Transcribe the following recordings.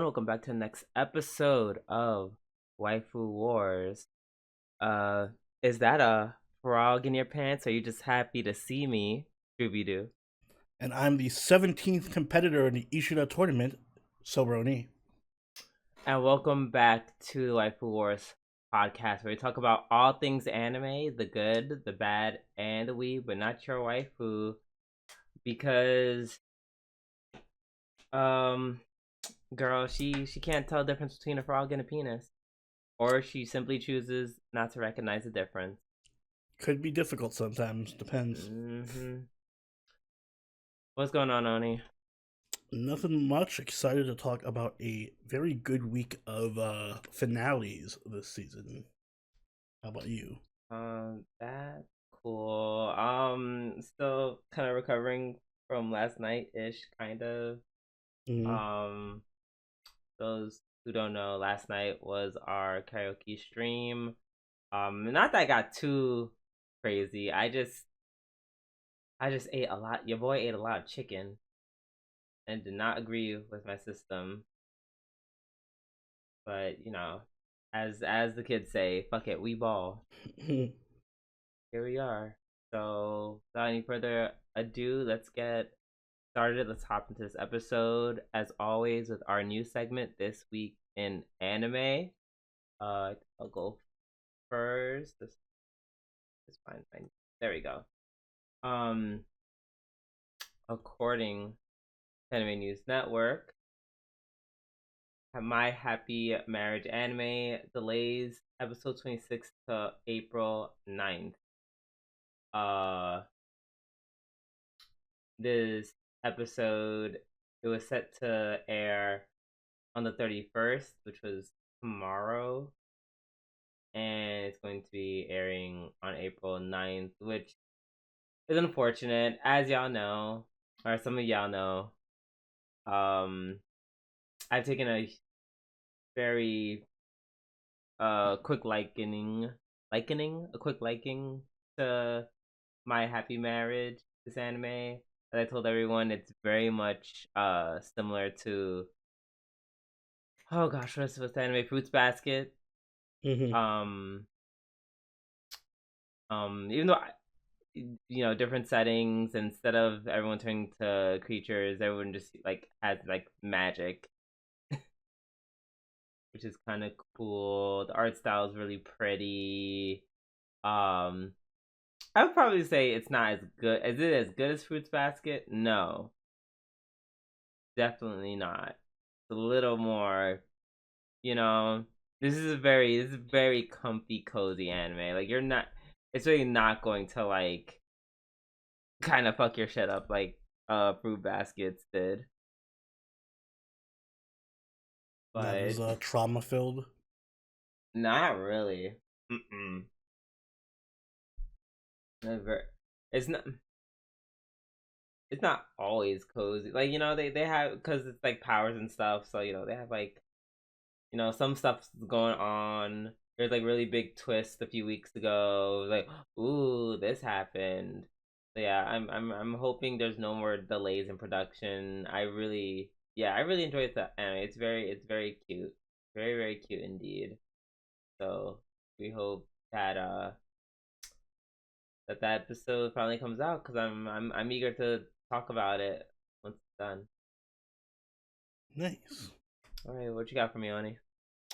Welcome back to the next episode of Waifu Wars. Uh, is that a frog in your pants, or are you just happy to see me, Scooby Doo? And I'm the 17th competitor in the Ishura tournament, Sobroni. And welcome back to the Waifu Wars podcast, where we talk about all things anime, the good, the bad, and the weeb, but not your waifu, because um, girl, she can't tell the difference between a frog and a penis. Or she simply chooses not to recognize the difference. Could be difficult sometimes, depends. What's going on, Oni? Nothing much. Excited to talk about a very good week of finales this season. How about you? That's cool. Still kind of recovering from last night ish, kind of. Mm-hmm. Um, those who don't know, last night was our karaoke stream. Not that I got too crazy. I just ate a lot. Your boy ate a lot of chicken and did not agree with my system. But as the kids say, fuck it, we ball. Here we are. So without any further ado, let's get started. Let's hop into this episode. As always, with our new segment this week in anime. I'll go first. This is fine. There we go. Um, According to Anime News Network, My Happy Marriage Anime delays episode 26 to April 9th. This episode, it was set to air on the 31st, which was tomorrow, and it's going to be airing on April 9th, which is unfortunate. As y'all know, or some of y'all know, I've taken a very quick liking to My Happy Marriage, this anime. As I told everyone, it's very much similar to, oh gosh, what's the anime, Fruits Basket. Mm-hmm. um Even though different settings, instead of everyone turning to creatures, everyone just like has like magic, which is kind of cool. The art style is really pretty. um I would probably say it's not as good. Is it as good as Fruits Basket? No, definitely not. It's a little more, you know. This is a very comfy, cozy anime. Like, you're not. It's really not going to like kind of fuck your shit up like Fruit Baskets did. Not as But trauma filled. not really. Mm-mm. Never. It's not. It's not always cozy. Like, they have, because it's like powers and stuff. So they have like, some stuff's going on. There's like really big twist a few weeks ago. Like, ooh, this happened. So yeah, I'm hoping there's no more delays in production. I really enjoyed the anime. It's very cute, very cute indeed. So we hope that that episode finally comes out, because I'm eager to talk about it once it's done. Nice. All right, what you got for me, Oni?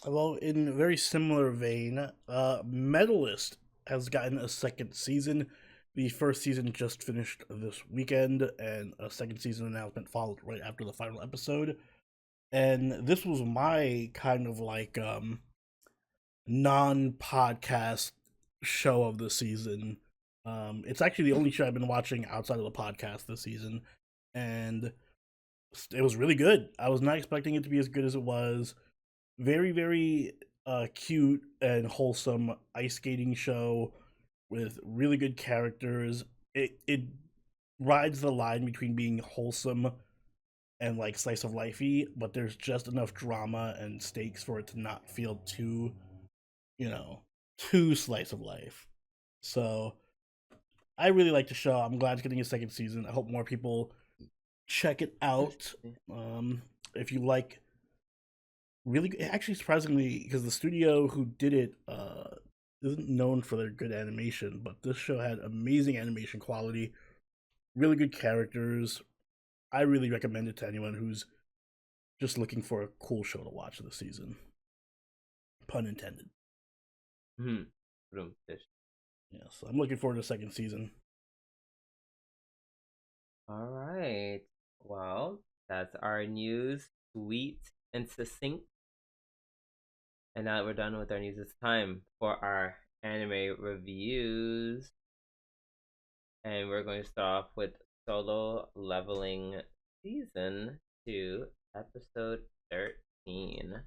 Well, in a very similar vein, Medalist has gotten a second season. The first season just finished this weekend, and a second season announcement followed right after the final episode. And this was my kind of like non-podcast show of the season. It's actually the only show I've been watching outside of the podcast this season, and it was really good. I was not expecting it to be as good as it was. Very cute and wholesome ice skating show with really good characters. It rides the line between being wholesome and like slice of lifey, but there's just enough drama and stakes for it to not feel too, you know, too slice of life. So I really like the show. I'm glad it's getting a second season. I hope more people check it out. If you like really actually surprisingly, because the studio who did it isn't known for their good animation, but this show had amazing animation quality, really good characters. I really recommend it to anyone who's just looking for a cool show to watch this season. Pun intended. Hmm. Yeah, so I'm looking forward to the second season. All right. Well, that's our news, sweet and succinct. And now that we're done with our news, it's time for our anime reviews. And we're going to start off with Solo Leveling Season 2, Episode 13.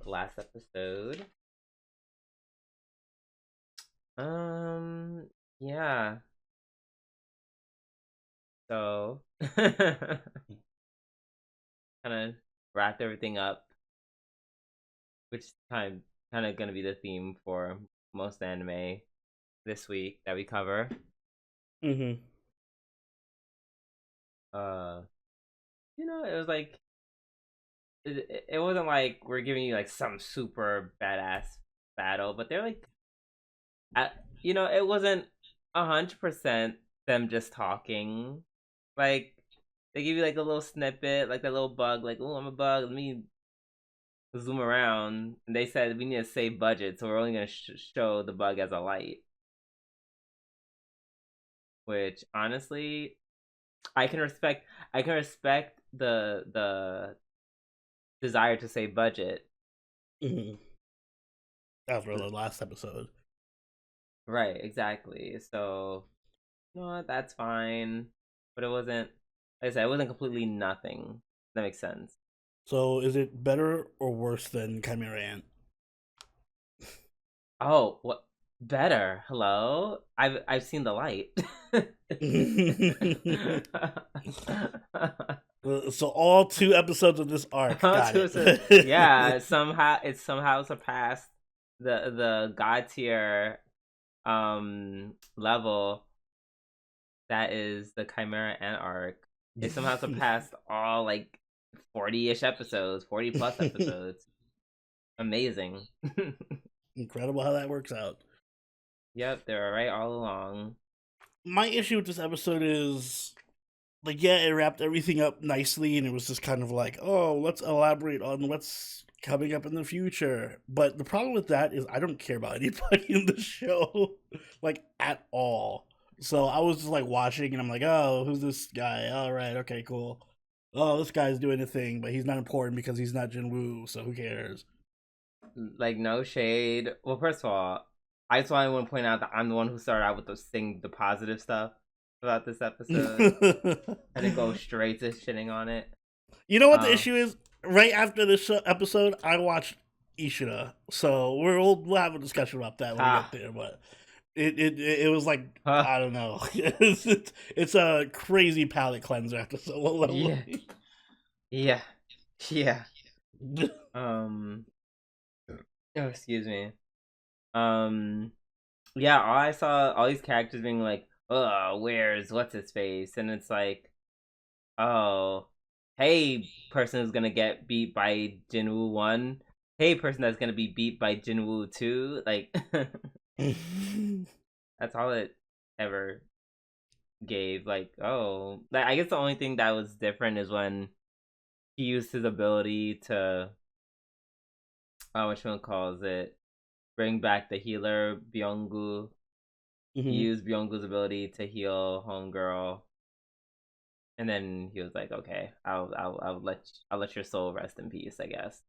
Last episode. Yeah. So, kind of wrapped everything up, which kind of gonna be the theme for most anime this week that we cover. Mm-hmm. Uh, it was like it wasn't like we're giving you like some super badass battle, but they're like, it wasn't 100% them just talking. Like they give you like a little snippet, like a little bug, like, oh, I'm a bug. Let me zoom around. And they said we need to save budget, so we're only gonna show the bug as a light. Which honestly, I can respect. I can respect the desire to save budget. Mm-hmm. After the last episode. Right, exactly. So, that's fine. But it wasn't, like I said, it wasn't completely nothing. That makes sense. So is it better or worse than Chimera Ant? Oh, what better? Hello? I've seen the light. So all 2 episodes of this arc, got Yeah, it. somehow surpassed the god tier level that is the Chimera Ant arc. It somehow surpassed all like 40-ish episodes, 40 plus episodes. Amazing. Incredible how that works out. Yep, they were right all along. My issue with this episode is, like, yeah, it wrapped everything up nicely, and it was just kind of like, oh, let's elaborate on what's coming up in the future. But the problem with that is I don't care about anybody in the show, like, at all. So I was just like watching, and I'm like, oh, who's this guy? All right, okay, cool. Oh, this guy's doing a thing, but he's not important because he's not Jinwoo, so who cares? Like, no shade. Well, first of all, I just want to point out that I'm the one who started out with the positive stuff about this episode, and then go straight to shitting on it. You know what the issue is? Right after this episode, I watched Ishura, so we'll have a discussion about that when we get there. But it was like, I don't know, it's a crazy palate cleanser after Solo Leveling. Yeah. Oh, excuse me. Yeah, I saw all these characters being like, "Oh, where's what's his face?" And it's like, "Oh, hey, person who's gonna get beat by Jinwoo 1. Hey, person that's gonna be beat by Jinwoo 2." Like, that's all it ever gave. Like, oh, like, I guess the only thing that was different is when he used his ability to, which one calls it, bring back the healer Byunggu. He used Byunggu's ability to heal Homegirl, and then he was like, "Okay, I'll let your soul rest in peace, I guess."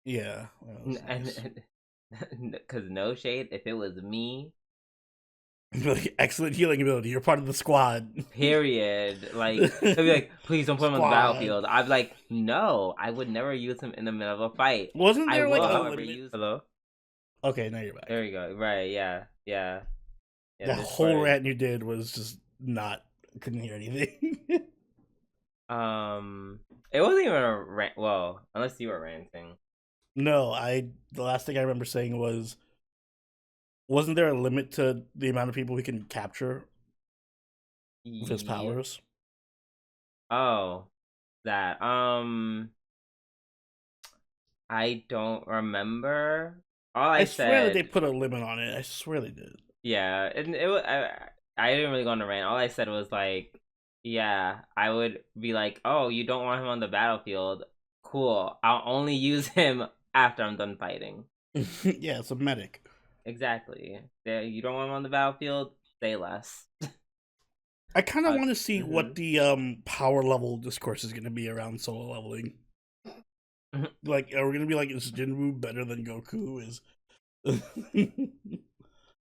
Yeah, and because no shade, if it was me, excellent healing ability. You're part of the squad. Period. Like, they'd be like, "Please don't put him on the battlefield." I'd be like, "No, I would never use him in the middle of a fight." Wasn't there however, use. Hello. Okay, now you're back. There you go. Right? Yeah. The whole rant you did was just not. Couldn't hear anything. It wasn't even a rant. Well, unless you were ranting. No, the last thing I remember saying was, wasn't there a limit to the amount of people he can capture with his powers? Oh, that I don't remember. All I I swear that they said, put a limit on it. I swear they did. yeah, I didn't really go on a rant. All I said was like, yeah, I would be like, oh, you don't want him on the battlefield? Cool. I'll only use him after I'm done fighting. Yeah, it's a medic. Exactly. You don't want him on the battlefield? Say less. I kind of uh, want to see mm-hmm. what the power level discourse is going to be around solo leveling. Like, are we going to be like, is Jinwoo better than Goku? Is like,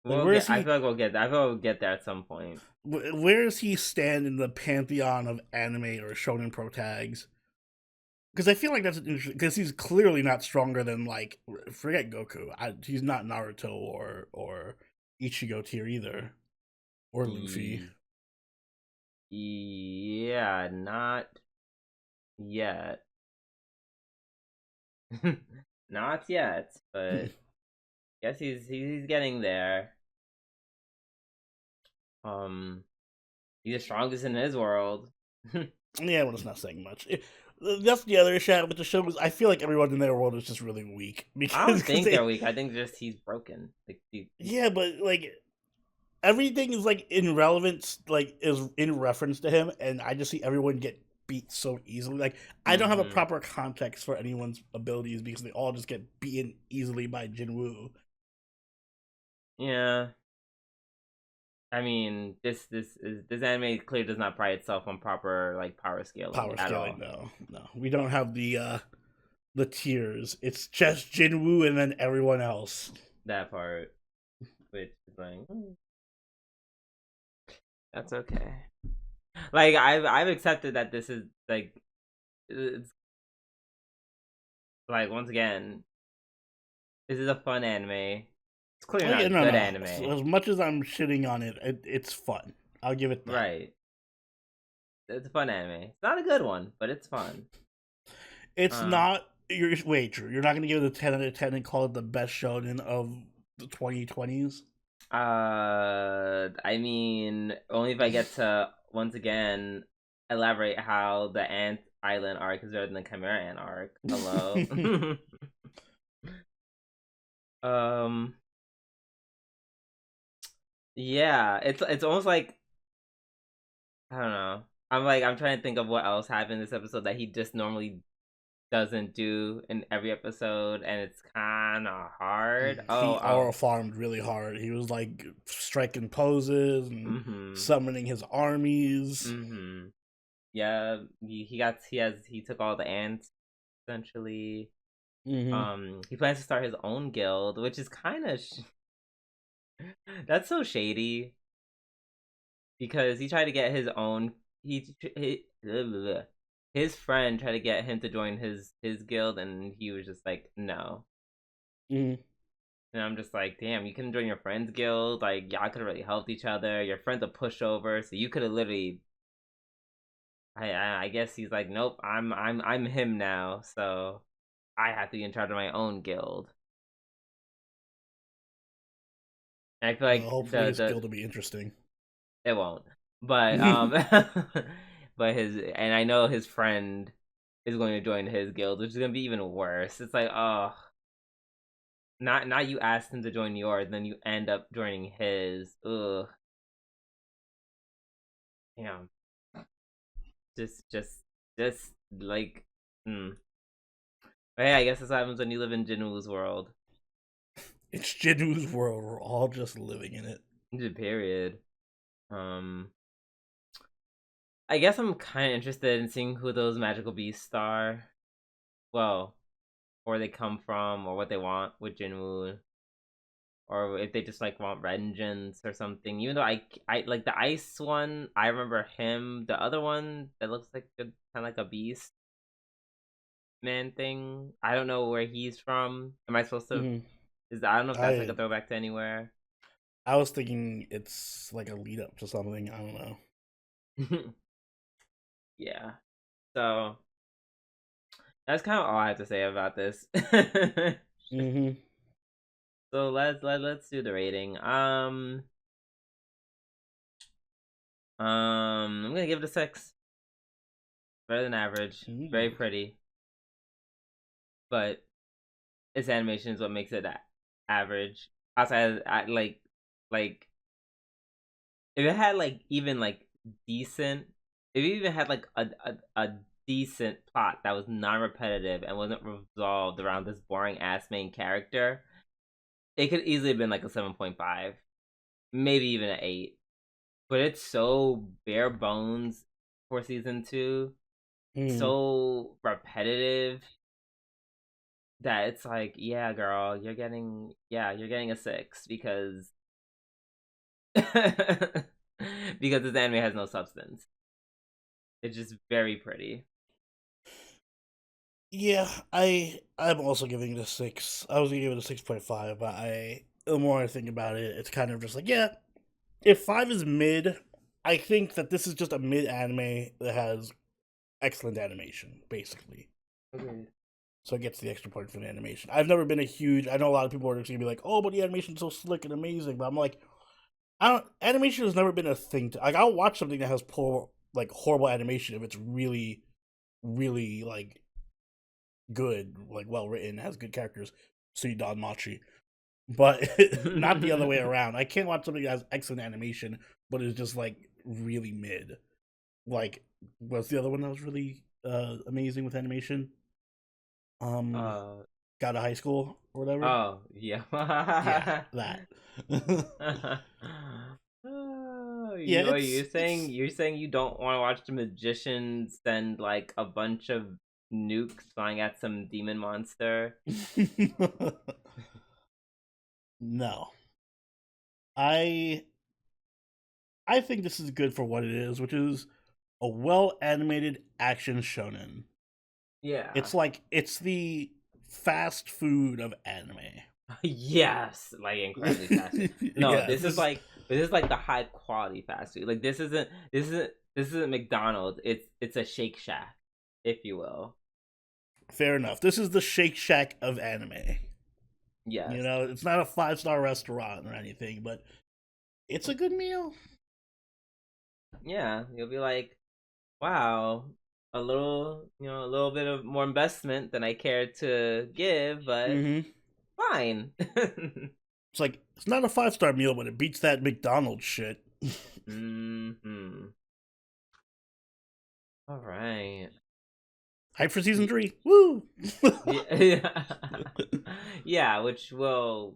We'll where is get. I he? feel like we'll get. I feel like we'll get there at some point. Where does he stand in the pantheon of anime or shonen pro tags? Because I feel like that's interesting. Because he's clearly not stronger than like, forget Goku. He's not Naruto or Ichigo tier either, or Luffy. Yeah, not yet. Not yet, but guess he's getting there. Um, he's the strongest in his world. Yeah, well, it's not saying much. That's the other issue with the show. Is I feel like everyone in their world is just really weak I because don't cause think they're they. weak. I think just he's broken. Like Yeah, but like everything is like in relevance, like is in reference to him, and I just see everyone get beat so easily. Like I don't have a mm-hmm. proper context for anyone's abilities because they all just get beaten easily by Jinwoo. Yeah. I mean, this anime clearly does not pride itself on proper like power scaling Power at scaling, all. no, we don't have the tiers. It's just Jinwoo and then everyone else. That part, which is like, that's okay. Like I've accepted that this is like it's like once again this is a fun anime. It's clearly Oh not yeah, a no, good no. So anime, as much as I'm shitting on it, it's fun. I'll give it that. right? It's a fun anime. It's not a good one, but it's fun. It's Uh, not. You're wait, Drew. You're not gonna give it a 10 out of 10 and call it the best shonen of the 2020s. I mean, only if I get to once again elaborate how the Ant Island arc is better than the Chimera Ant arc. Hello. um. Yeah, it's almost like I don't know. I'm trying to think of what else happened in this episode that he just normally doesn't do in every episode, and it's kind of hard. He Oh. aura farmed really hard. He was like striking poses and Mhm. summoning his armies. Mhm. Yeah, he took all the ants essentially. Mm-hmm. He plans to start his own guild, which is kind of that's so shady because he tried to get his own. He his friend tried to get him to join his guild, and he was just like, no. Mm-hmm. And I'm just like, damn, you couldn't join your friend's guild. Like, y'all could have really helped each other. Your friend's a pushover, so you could have literally. I guess he's like, nope, I'm him now, so I have to be in charge of my own guild. And I feel Well, like hopefully his guild will be interesting. it won't, but but his and I know his friend is going to join his guild, which is gonna be even worse. It's like, oh, not you asked him to join yours, then you end up joining his. Ugh, damn. Just like, hmm. But hey, I guess this happens when you live in Jinwoo's world. It's Jinwoo's world. We're all just living in it. Period. Um, I guess I'm kind of interested in seeing who those magical beasts are. Well, where they come from, or what they want with Jinwoo, or if they just like want vengeance or something. Even though I like the ice one, I remember him. The other one that looks like kind of like a beast man thing. I don't know where he's from. Am I supposed to? Mm-hmm. I don't know if that's like a I throwback to anywhere. I was thinking it's like a lead up to something. I don't know. Yeah. So that's kind of all I have to say about this. Mm-hmm. So let's do the rating. I'm gonna give it a 6. Better than average. Very Ooh. pretty, but its animation is what makes it average. Outside of, like if it had like even like decent, if it even had like a decent plot that was non-repetitive and wasn't resolved around this boring ass main character, it could easily have been like a 7.5, maybe even an 8. But it's so bare bones for season 2, Mm. so repetitive that it's like, yeah, girl, you're getting a 6 because because this anime has no substance. It's just very pretty. Yeah, I'm also giving it a 6. I was gonna give it a 6.5, but the more I think about it, it's kind of just like, yeah, if 5 is mid, I think that this is just a mid anime that has excellent animation, basically. Okay. So it gets the extra point for the animation. I've never been a huge. I know a lot of people are just gonna be like, "Oh, but the animation's so slick and amazing," but I'm like, I don't. Animation has never been a thing. Like, I'll watch something that has poor, like horrible animation if it's really, really like good, like well written, has good characters. See Don Machi, but not the other way around. I can't watch something that has excellent animation, but is just like really mid. Like, what's the other one that was really amazing with animation? Um, uh Got to high school or whatever. oh yeah. Yeah, that. Oh, Yeah, you're saying it's you don't want to watch the magician send like a bunch of nukes flying at some demon monster? no. I I think this is good for what it is, which is a well animated action shonen. Yeah. It's like it's the fast food of anime. Yes, like incredibly fast food. No, Yeah, this is like the high quality fast food. Like this isn't McDonald's. It's a Shake Shack, if you will. fair enough. This is the Shake Shack of anime. You Yes. know, it's not a 5-star restaurant or anything, but it's a good meal. Yeah, you'll be like, wow, a little bit of more investment than I cared to give, but Mm-hmm. fine. It's like it's not a 5-star meal, but it beats that McDonald's shit. Hmm. All right. Hype for season 3. Woo! Yeah, yeah. Yeah, which we'll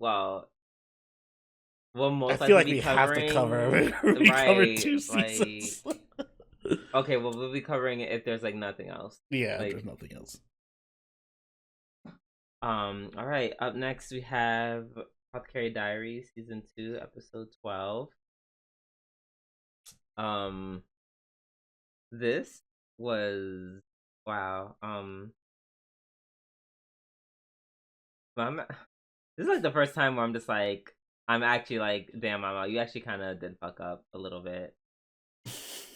I most feel likely like be we have to cover covering. it. We covered Right, 2 like seasons. okay, well we'll be covering it if there's like nothing else. Yeah, Like there's nothing else. all right, up next we have Apothecary Diaries season 2 episode 12. Um this was wow. I'm, this is like the first time where I'm just like I'm actually like, damn mama, you actually kind of did fuck up a little bit.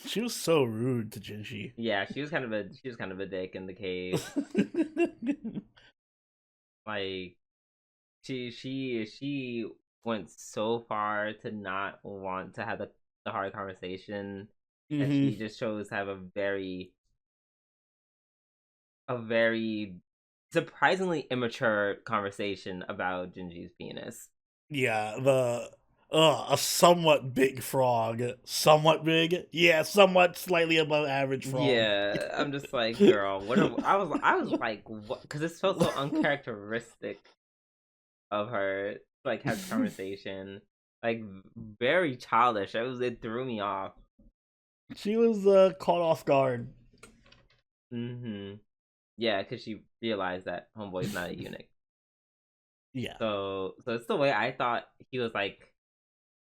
She was so rude to Jinshi. Yeah, she was kind of a dick in the cave. Like she went so far to not want to have the hard conversation that Hmm. she just chose to have a very surprisingly immature conversation about Jinji's penis. Yeah, a somewhat big frog. Somewhat big? Yeah, somewhat slightly above average frog. Yeah, I'm just like, girl, what are I was like, what? Because it felt so uncharacteristic of her to, like have this conversation, like very childish. It threw me off. She was caught off guard. Hmm. Yeah, because she realized that homeboy's not a eunuch. Yeah. So it's the way I thought he was like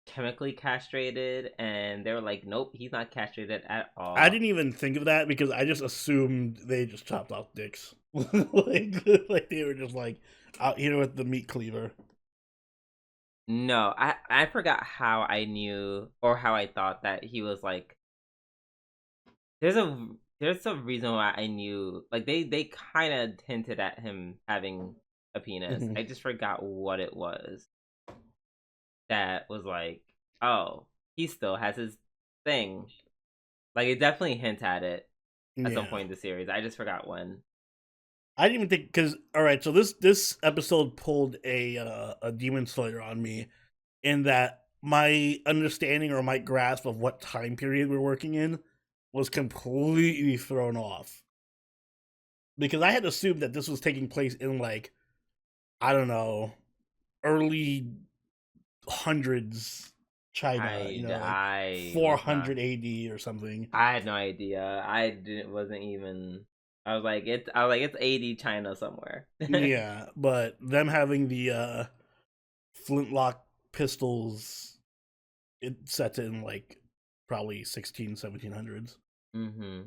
chemically castrated, and they were like, nope, he's not castrated at I all. didn't even think of that because I just assumed they just chopped off dicks. Like they were just like out here with the meat cleaver. No, I forgot how I knew or how I thought that he was like. There's a there's a reason why I knew, like they kind of hinted at him having a penis. Hmm. I just forgot what it was that was like, oh, he still has his thing. Like it definitely hint at it at some Yeah. point in the series. I just forgot when. I didn't even think because all right, so this episode pulled a demon slayer on me in that my understanding or my grasp of what time period we're working in was completely thrown off because I had assumed that this was taking place in like I don't know early hundreds China, like I was not. 400 AD or something. I had no idea. I didn't. Wasn't even. I was like it's. I was like it's 80 China somewhere. Yeah, but them having the flintlock pistols, it sets in like probably 1700s. Mm-hmm.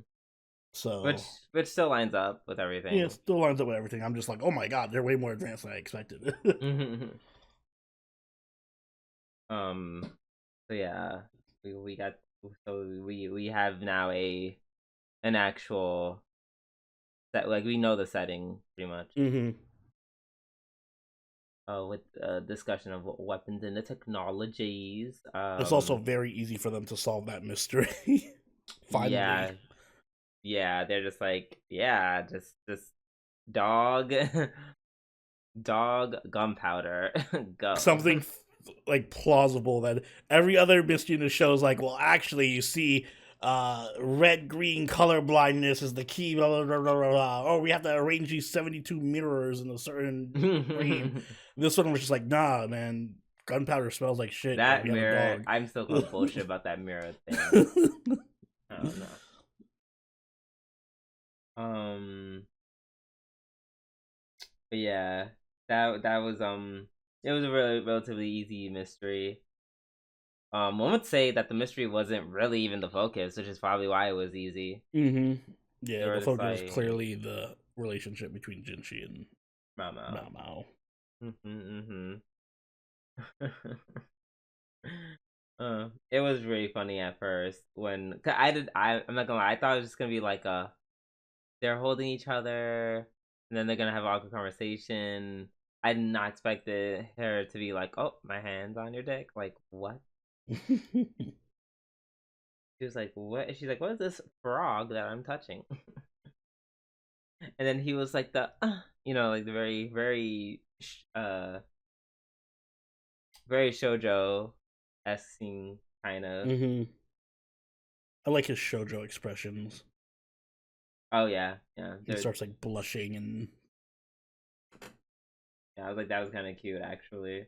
So Which still lines up with yeah, everything. it still lines up with everything. I'm just like, oh my god, they're way more advanced than I expected. Mm-hmm. So yeah, we got we have now an actual set, like we know the setting pretty much. hmm With discussion of weapons and the technologies. It's also very easy for them to solve that mystery. Finally, Yeah, yeah, they're just like, yeah, just dog, dog, gunpowder, go. something like plausible that every other mystery in the show is like, well, actually, you see, red green color blindness is the key. Blah, blah, blah, blah, blah. Oh, we have to arrange these 72 mirrors in a certain frame. This one was just like, nah, man, gunpowder smells like shit, and That we have a mirror, dog. I'm still calling bullshit about that mirror thing. I don't know. But yeah, that was it was a really relatively easy mystery. One would say that the mystery wasn't really even the focus, which is probably why it was easy. hmm They Yeah, were the just focus is like clearly the relationship between Jinchi and Mao. Mao Mao. Mm-hmm, it was really funny at first when 'cause I'm not gonna lie, I thought it was just gonna be like they're holding each other and then they're gonna have an awkward conversation. I did not expect her to be like, "Oh, my hand's on your dick." Like what? She was like, "What?" She's like, "What is this frog that I'm touching?" And then he was like like the very very shoujo esque scene kind of. hmm I like his shoujo expressions. Oh yeah, yeah. He starts like blushing and Yeah, I was like that was kind of cute actually.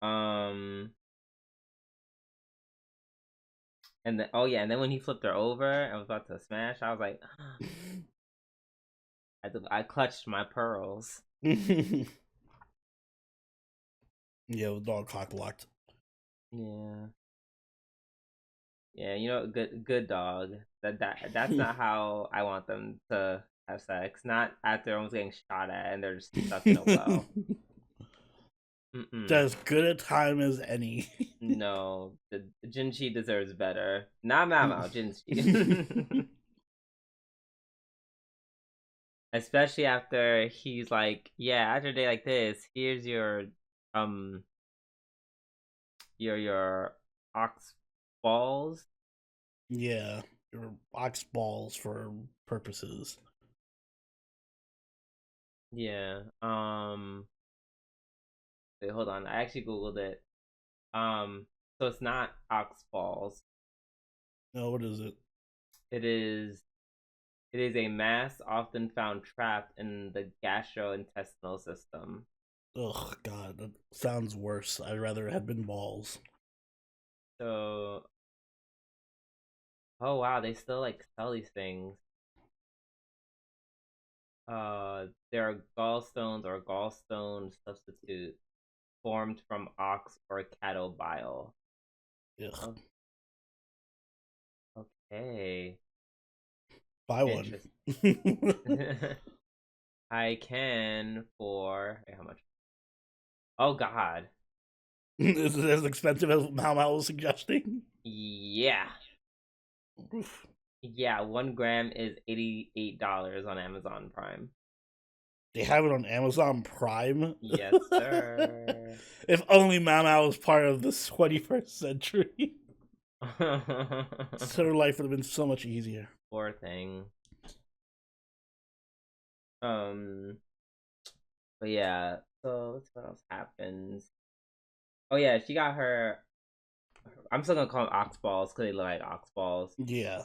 Um, and then oh yeah, and then when he flipped her over and was about to smash, I was like, I clutched my pearls. yeah, the dog cock blocked. Yeah, yeah. Good dog. That's not how I want them to have sex. Not after almost getting shot at and they're just stuck in a well. Mm-mm. As good a time as any. No, the Jinchi deserves better. Not Mao, Jinchi. Especially after he's like, yeah, after a day like this, here's um your ox balls. Yeah, or ox balls for purposes. Yeah. Wait, hold on. I actually googled it. So it's not ox balls. No, what is it? It is it is a mass often found trapped in the gastrointestinal system. Ugh, God, that sounds worse. I'd rather it had been balls. So, oh wow, they still like sell these things. There are gallstones or gallstone substitutes formed from ox or cattle bile. Ugh, Oh, okay, buy one. interesting. I can for how much? Oh God, Is it as expensive as Mal was suggesting? yeah, yeah. 1 gram is $88 on Amazon Prime. They have it on Amazon Prime. Yes, sir. If only Mama was part of the 21st century. So her life would have been so much easier. Poor thing. Um, but yeah. So what else happens? Oh yeah, she got her. I'm still gonna call them ox balls because they look like ox balls. Yeah,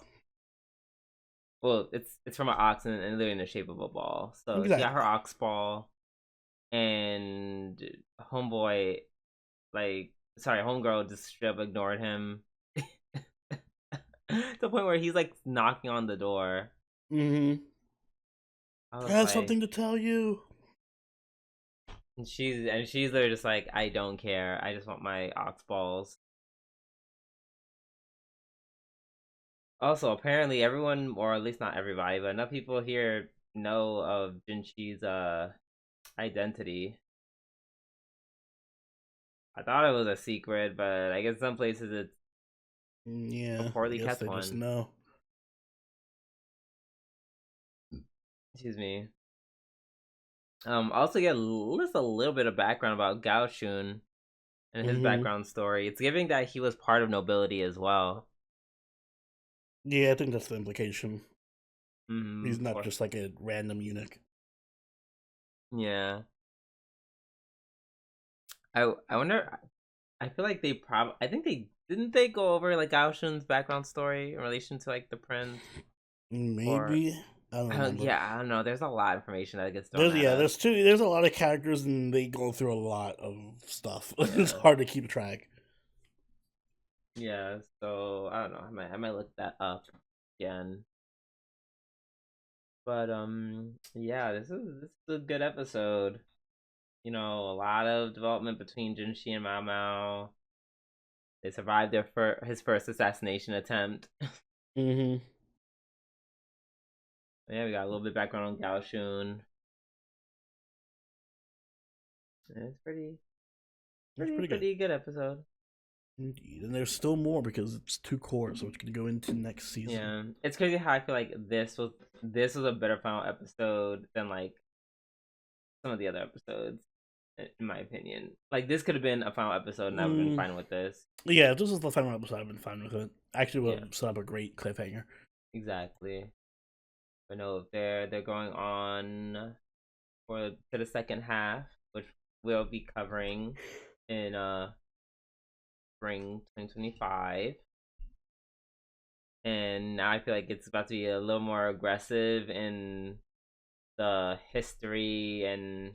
Well, it's from an ox and they're in the shape of a ball. So she got her exactly. ox ball, and homeboy, like, sorry, homegirl just straight up ignored him to the point where he's like knocking on the door. Mm-hmm. I I was have like, something to tell you. and she's literally just like, I don't care. I just want my ox balls. Also, apparently everyone, or at least not everybody, but enough people here know of Jinchi's identity. I thought it was a secret, but I guess some places it's a Yeah, I poorly guess kept they just one. know. Excuse me. Also get just a little bit of background about Gao Shun and his Mm-hmm. background story. It's giving that he was part of nobility as well. Yeah, I think that's the implication. Mm-hmm. He's not just like a random eunuch. Yeah. I wonder. I feel like they probably. I think they didn't they go over like Gao Shun's background story in relation to like the prince or Maybe, I don't I don't. remember. Yeah, I don't know. There's a lot of information that gets thrown There's at yeah, us. there's two. There's a lot of characters, and they go through a lot of stuff. It's Yeah. hard to keep track. Yeah. So I don't know. I might look that up again. But yeah, this is a good episode. A lot of development between Jinshi and Mao Mao. They survived his first assassination attempt. Mm-hmm. Yeah, we got a little bit background on Gao Shun. It's It's pretty good. pretty good episode. Indeed. And there's still more because it's two cores, so it's gonna go into next season. Yeah, it's crazy how I feel like this was a better final episode than like some of the other episodes, in my opinion. Like this could have been a final episode, and I would have been Mm, fine with this. yeah, if this is the final episode, I've been fine with it. Actually, Yeah, will set up a great cliffhanger. exactly. But no, they're going on to the second half, which we'll be covering in spring 2025. And now I feel like it's about to be a little more aggressive in the history and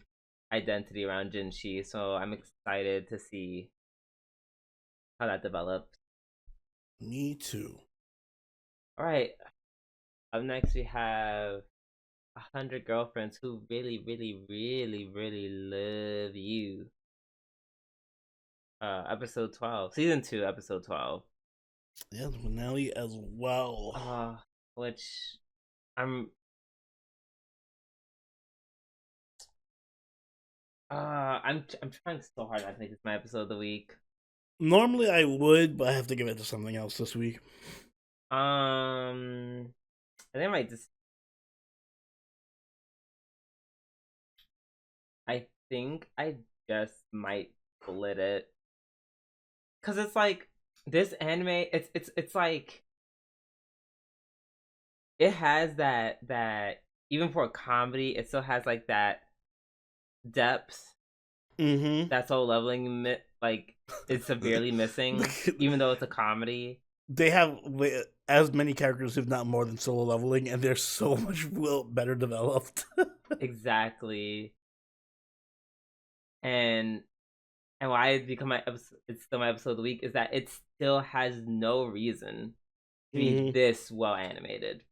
identity around Jinshi. So I'm excited to see how that develops. Me too. All right. Up next, we have 100 Girlfriends Who Really, Really, Really, Really Love You. Episode 12, season 2, episode 12. Yeah, the finale as well. Which I'm I'm trying so hard not to make this my episode of the week. Normally I would, but I have to give it to something else this week. I think I might just. I think I just might split it because it's like this anime. It's like it has that even for a comedy, it still has like that depth Mm-hmm. that Soul Leveling like is severely missing, even though it's a comedy. They have as many characters, if not more, than Solo Leveling, and they're so much better developed. Exactly, and why it's become it's still my episode of the week is that it still has no reason to be Mm-hmm. this well animated.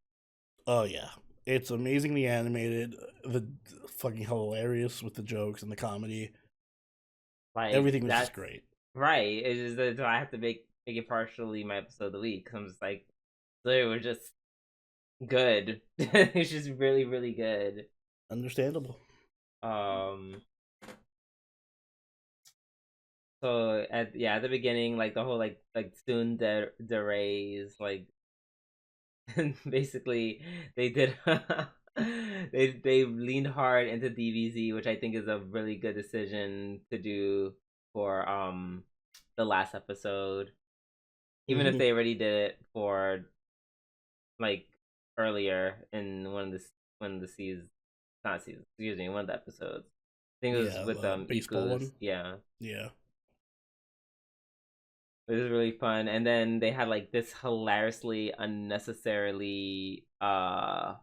Oh yeah, it's amazingly animated. The fucking hilarious with the jokes and the comedy. Like Everything was just that's great. right. It's just that I have to make it partially my episode of the week because I'm just like, it was just good. It's just really really good. Understandable. Um. So at the beginning, like the whole like soon rays like basically they did they leaned hard into DBZ, which I think is a really good decision to do for the last episode. Even if Mm-hmm. they already did it for like earlier in one of the seasons, not seasons, excuse me, one of the episodes. I think it was Yeah, with the baseball Iku's. one. Yeah, Yeah. it was really fun. And then they had like this hilariously unnecessarily uh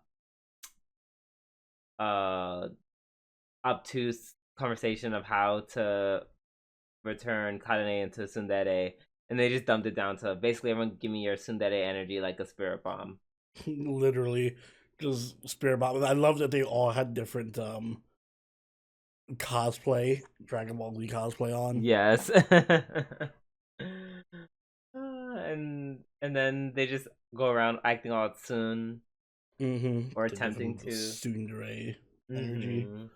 obtuse conversation of how to return Karane into Tsundere, and they just dumped it down to basically everyone give me your Tsundere energy like a spirit bomb. Literally, just spirit bomb. I love that they all had different cosplay, Dragon Ball Z cosplay on. Yes. And then they just go around acting all soon or To give attempting him the to. tsundere energy. hmm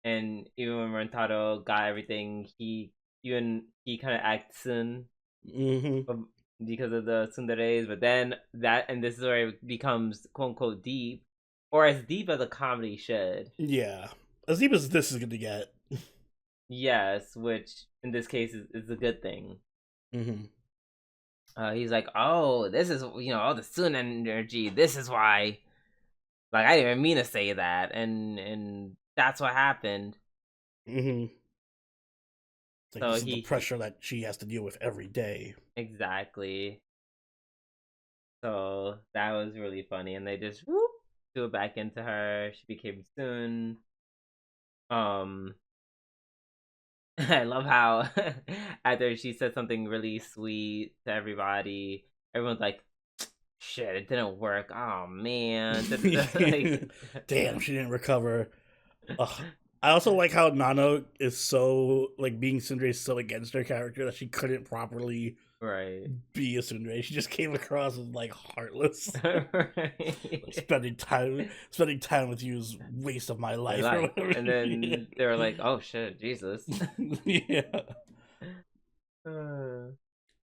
And even when Rentaro got everything, he kind of acts soon Mm-hmm. because of the tsunderes. But then and this is where it becomes quote unquote deep, or as deep as a comedy should. Yeah. As deep as this is gonna get. Yes, which in this case is a good thing. Mm-hmm. He's like, oh, this is all the Sun energy. This is why. Like I didn't even mean to say that, and that's what happened. Mm-hmm. Like So this is the he pressure that she has to deal with every day. exactly. So that was really funny, and they just whoop threw it back into her. She became Sun. Um, I love how after she said something really sweet to everybody, everyone's like, "Shit, it didn't work." Oh man, like, Damn, she didn't recover. Ugh. I also like how Nano is so like being Tsundere is so against her character that she couldn't properly right, be a Tsundere. She just came across as like heartless. Like, right. spending time with you is waste of my My life or life, whatever. and then they were like, "Oh shit, Jesus." Yeah. uh,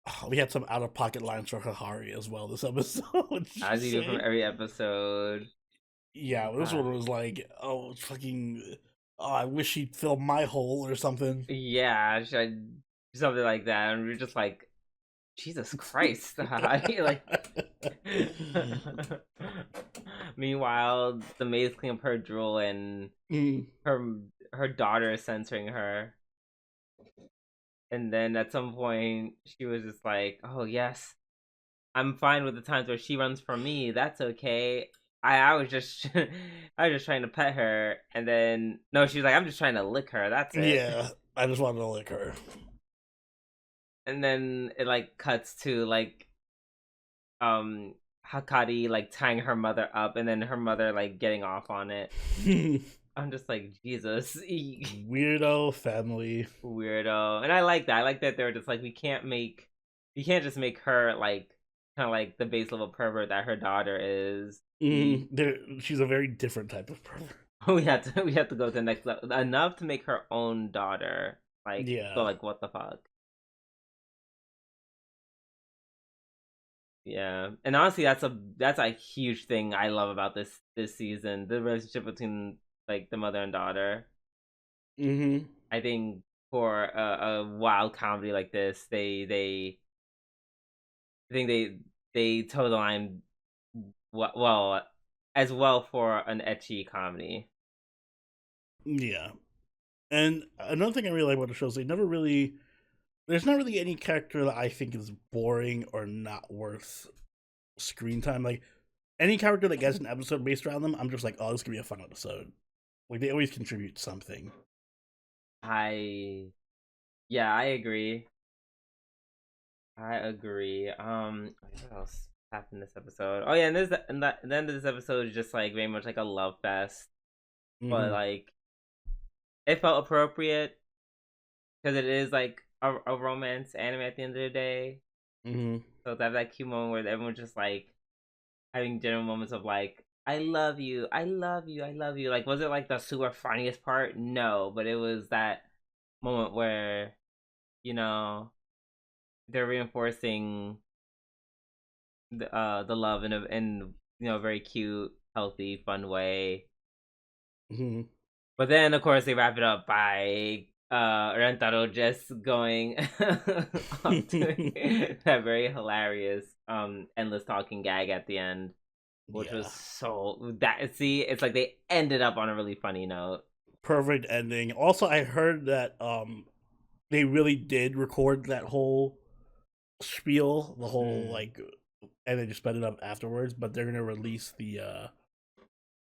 Oh, we had some out of pocket lines for Hahari as well this episode. as She's you do from saying, every episode. yeah, this Uh, one was like, oh, fucking, oh, I wish she'd fill my hole or something. yeah, something like that, and we are just like, Jesus Christ, like. Meanwhile, the maid's cleaning up her drool, and Mm. her daughter is censoring her. And then at some point, she was just like, "Oh yes, I'm fine with the times where she runs from me. That's okay. I was just I was just trying to pet her." And then no, she was like, "I'm just trying to lick her. That's it." Yeah, I just wanted to lick her. And then it like cuts to like um Hakari like tying her mother up, and then her mother like getting off on it. I'm just like, Jesus. Weirdo family. Weirdo. And I like that. I like that they're just like, we can't just make her like kind of like the base level pervert that her daughter is. She's a very different type of pervert. We have to go to the next level enough to make her own daughter like go Yeah. like, what the fuck. Yeah, and honestly, that's a huge thing I love about this season, the relationship between like the mother and daughter. Mm-hmm. I think for a wild comedy like this, I think they toe the line well, as well for an ecchi comedy. Yeah. And another thing I really like about the show is there's not really any character that I think is boring or not worth screen time. Like any character that gets an episode based around them, I'm just like, oh, this could be a fun episode. Like they always contribute something. I Yeah, I agree. I agree. What else happened this episode? Oh yeah, and the end of this episode is just like very much like a love fest, but Mm-hmm. like it felt appropriate because it is like a romance anime at the end of the day. Mm-hmm. So to have that cute moment where everyone's just like having general moments of like, I love you, I love you, I love you. Like, was it like the super funniest part? No, but it was that moment where you know they're reinforcing the love in a very cute, healthy, fun way. Mm-hmm. But then of course they wrap it up by Rentaro just going up to that very hilarious endless talking gag at the end. which Yeah. was so that see, it's like they ended up on a really funny note. Perfect ending. Also, I heard that they really did record that whole spiel, the whole like, and they just sped it up afterwards. But they're gonna release the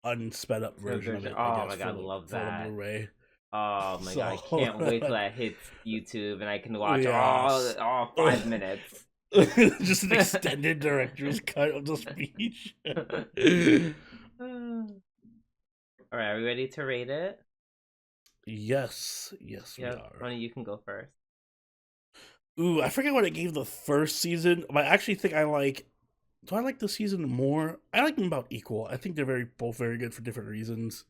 unsped up version of it, I Oh guess, my god, love for the that. Blu-ray. Oh my god, I So can't wait till that hits YouTube and I can watch yes, all 5 minutes. just an extended director's cut of the speech. All right, are we ready to rate it? Yes, we Yeah, are. Ronnie, you can go first. Ooh, I forget what I gave the first season, but I actually think I like. Do I like the season more? I like them about equal. I think they're both very good for different reasons.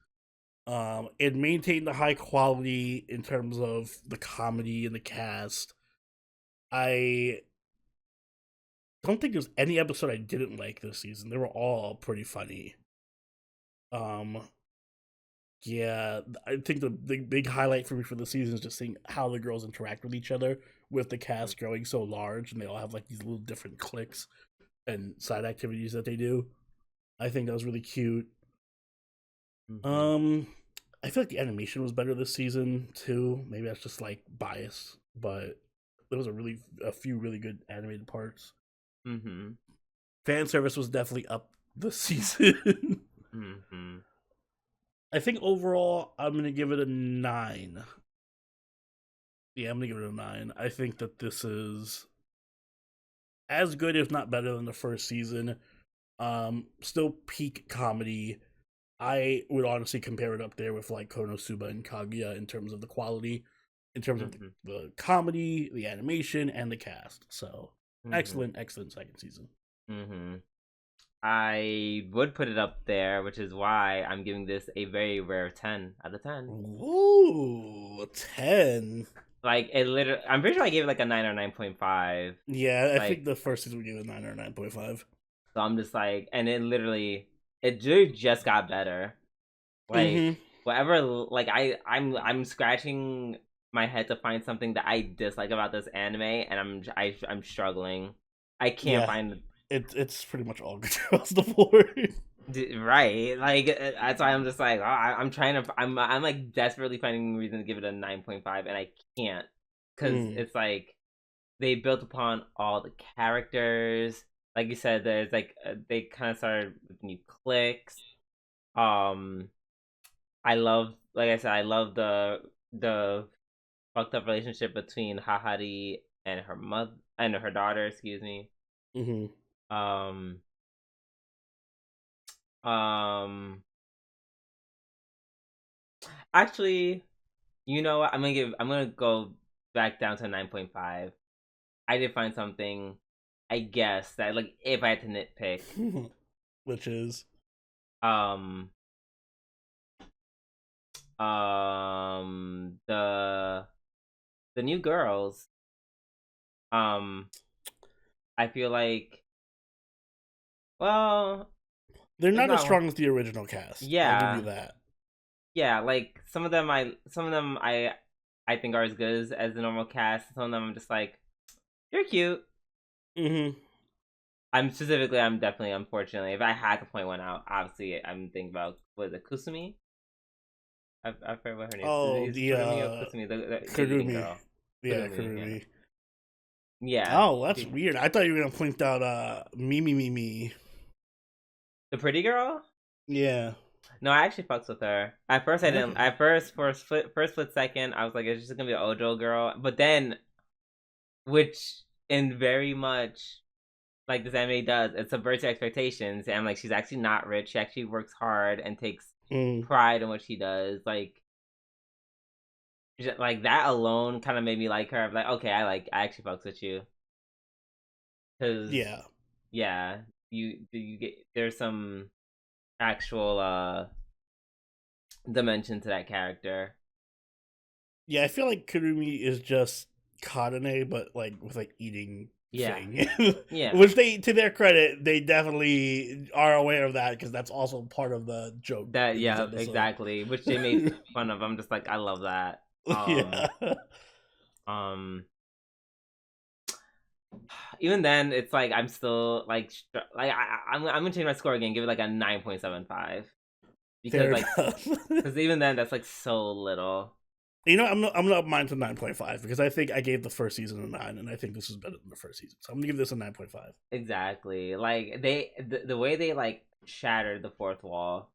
It maintained the high quality in terms of the comedy and the cast. I don't think there's any episode I didn't like this season. They were all pretty funny. Um, yeah, I think the big highlight for me for the season is just seeing how the girls interact with each other, with the cast growing so large, and they all have like these little different cliques and side activities that they do. I think that was really cute. Mm-hmm. I feel like the animation was better this season too. Maybe that's just like bias, but there was a few really good animated parts. Mm-hmm. Fan service was definitely up this season. Mm-hmm. I think overall I'm gonna give it a 9. Yeah, I'm gonna give it a 9. I think that this is as good, if not better, than the first season. Still peak comedy. I would honestly compare it up there with like Konosuba and Kaguya in terms of the quality, in terms of Mm-hmm. the comedy, the animation, and the cast. So Mm-hmm. excellent second season. Mm-hmm. I would put it up there, which is why I'm giving this a very rare 10 out of 10. Ooh, 10. Like it literally, I'm pretty sure I gave it like a 9 or 9.5. Yeah, I think Like, the first season we gave it 9 or 9.5. so I'm just like, and it just got better. Like Mm-hmm. whatever, like I'm scratching my head to find something that I dislike about this anime, and I'm struggling. I can't Yeah, find it's pretty much all good across the board. right. Like that's why I'm just like, oh, I'm trying to, I'm like desperately finding a reason to give it a 9.5, and I can't, because Mm. it's like they built upon all the characters. Like you said, there's like they kind of started with new cliques. Um, I love, like I said, I love the fucked up relationship between Hahari and her mother and her daughter. Excuse me. Mm-hmm. Um, um, actually, you know what? I'm gonna go back down to 9.5. I did find something, I guess, that like if I had to nitpick, Which is um, the new girls, um, I feel like, well, they're it's not as not, strong as the original cast. I'll give you yeah, that. yeah, like some of them I think are as good as the normal cast. Some of them I'm just like, you're cute. Mm-hmm. I'm definitely, unfortunately, if I had to point one out, obviously I'm thinking about, was it Kusumi? I forget what her name Oh, is. the Kurumi or Kusumi, the eating Kurumi. girl. Yeah, Kurumi, yeah, Kurumi. yeah. Oh, that's weird. I thought you were gonna point out me. The pretty girl. Yeah. No, I actually fucks with her. At first, I didn't. Okay. At first, for a split second, I was like, it's just gonna be an Ojo girl. But then, which in very much like this anime does, it subverts your expectations. And like, she's actually not rich. She actually works hard and takes Mm. pride in what she does. Like that alone kind of made me like her. I'm like, okay, I actually fucks with you, because Yeah. yeah, you get, there's some actual dimension to that character. Yeah, I feel like Kurumi is just Kadane, but like with like eating Yeah, thing. yeah, Which they, to their credit, they definitely are aware of that because that's also part of the joke that, in this yeah, episode. exactly. Which they made fun of. I'm just like, I love that. Yeah. Um, even then, it's like I'm still like I'm gonna change my score again. Give it like a 9.75 because Fair like enough. because even then that's like so little. You know, I'm not up mine to 9.5 because I think I gave the first season a 9, and I think this is better than the first season. So I'm gonna give this a 9.5. Exactly. Like the way they like shattered the fourth wall.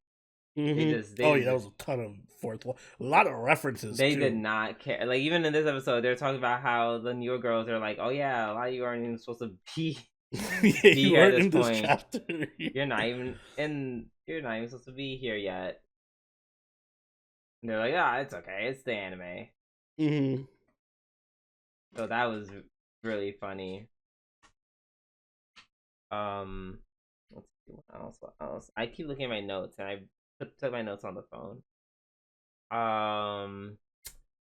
Oh yeah, that was a ton of fourth wall, a lot of references They did too. not care. Like even in this episode, they're talking about how the newer girls are like, "Oh yeah, a lot of you aren't even supposed to be Yeah, be you here at weren't this in this point. chapter. You're not even in. You're not even supposed to be here yet." And they're like, "Ah, it's okay. It's the anime." Mm-hmm. So that was really funny. Let's see what else. What else? I keep looking at my notes, and I took my notes on the phone. Um,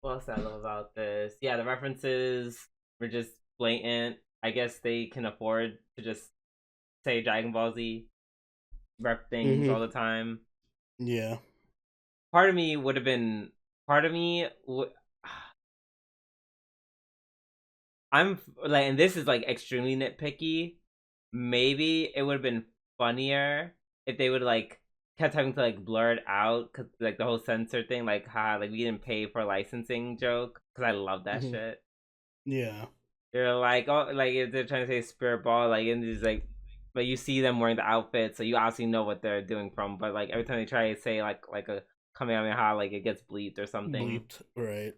what else I love about this? Yeah, the references were just blatant. I guess they can afford to just say Dragon Ball Z rep things all Mm-hmm. the time. Yeah. Part of me would have been. Part of me would. I'm like, and this is like extremely nitpicky. Maybe it would have been funnier if they would like kept having to like blur it out because like the whole censor thing, like like we didn't pay for licensing joke because I love that Mm-hmm. shit. Yeah. They're like, oh, like if they're trying to say spirit ball, like and these like, but you see them wearing the outfit, so you obviously know what they're doing from. But like every time they try to say like a kamehameha, like it gets bleeped or something. Bleeped. Right.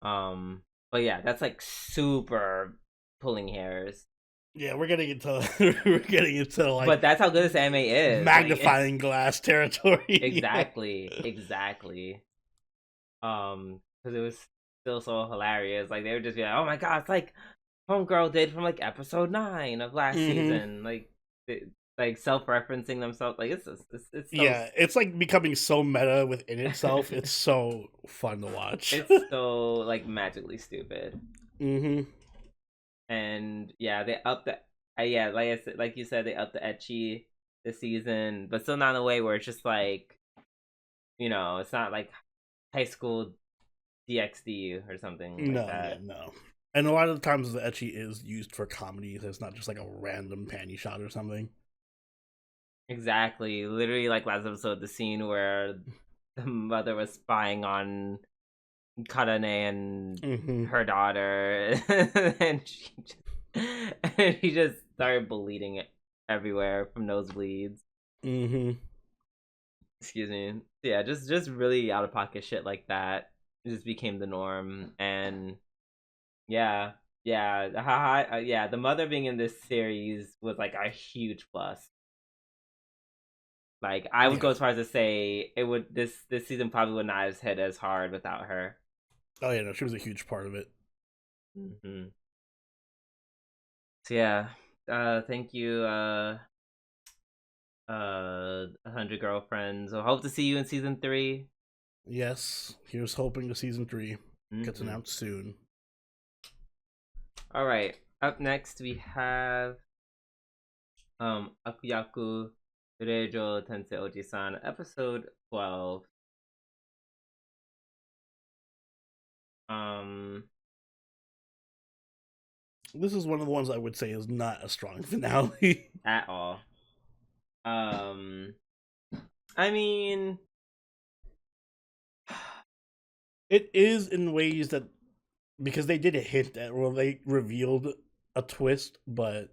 Um, but yeah, that's like super pulling hairs. Yeah, we're getting into we're getting into like But that's how good this anime is. Like magnifying glass territory. exactly. Because it was still so hilarious. Like they would just be like, "Oh my god, it's like Homegirl did from like episode 9 of last Mm-hmm. season." Like self-referencing themselves. Like it's just, it's so Yeah, it's like becoming so meta within itself. It's so fun to watch. it's so like magically stupid. Mm-hmm. And yeah, they upped the yeah, like I said, like you said, they upped the ecchi this season, but still not in a way where it's just like it's not like high school DxD or something like No, yeah, that. no. And a lot of the times the etchy is used for comedy. It's not just like a random panty shot or something. Exactly. Literally, like last episode, the scene where the mother was spying on Karane and Mm-hmm. her daughter, and she just started bleeding it everywhere from nosebleeds. Mm-hmm. Excuse me. Yeah, just really out of pocket shit like that. It just became the norm, and yeah, yeah. The mother being in this series was like a huge plus. Like I would go Yeah. as far as to say it would this season probably would not have hit as hard without her. Oh yeah, no, she was a huge part of it. Hmm. So yeah, thank you, 100 girlfriends. I hope to see you in season 3. Yes, here's hoping the season 3 gets Hmm. announced soon. All right, up next we have Akuyaku Reijou Tensei Oji-san, episode 12. Um, This is one of the ones I would say is not a strong finale. at all. Um, I mean, It is in ways that because they did a hint at well they revealed a twist, but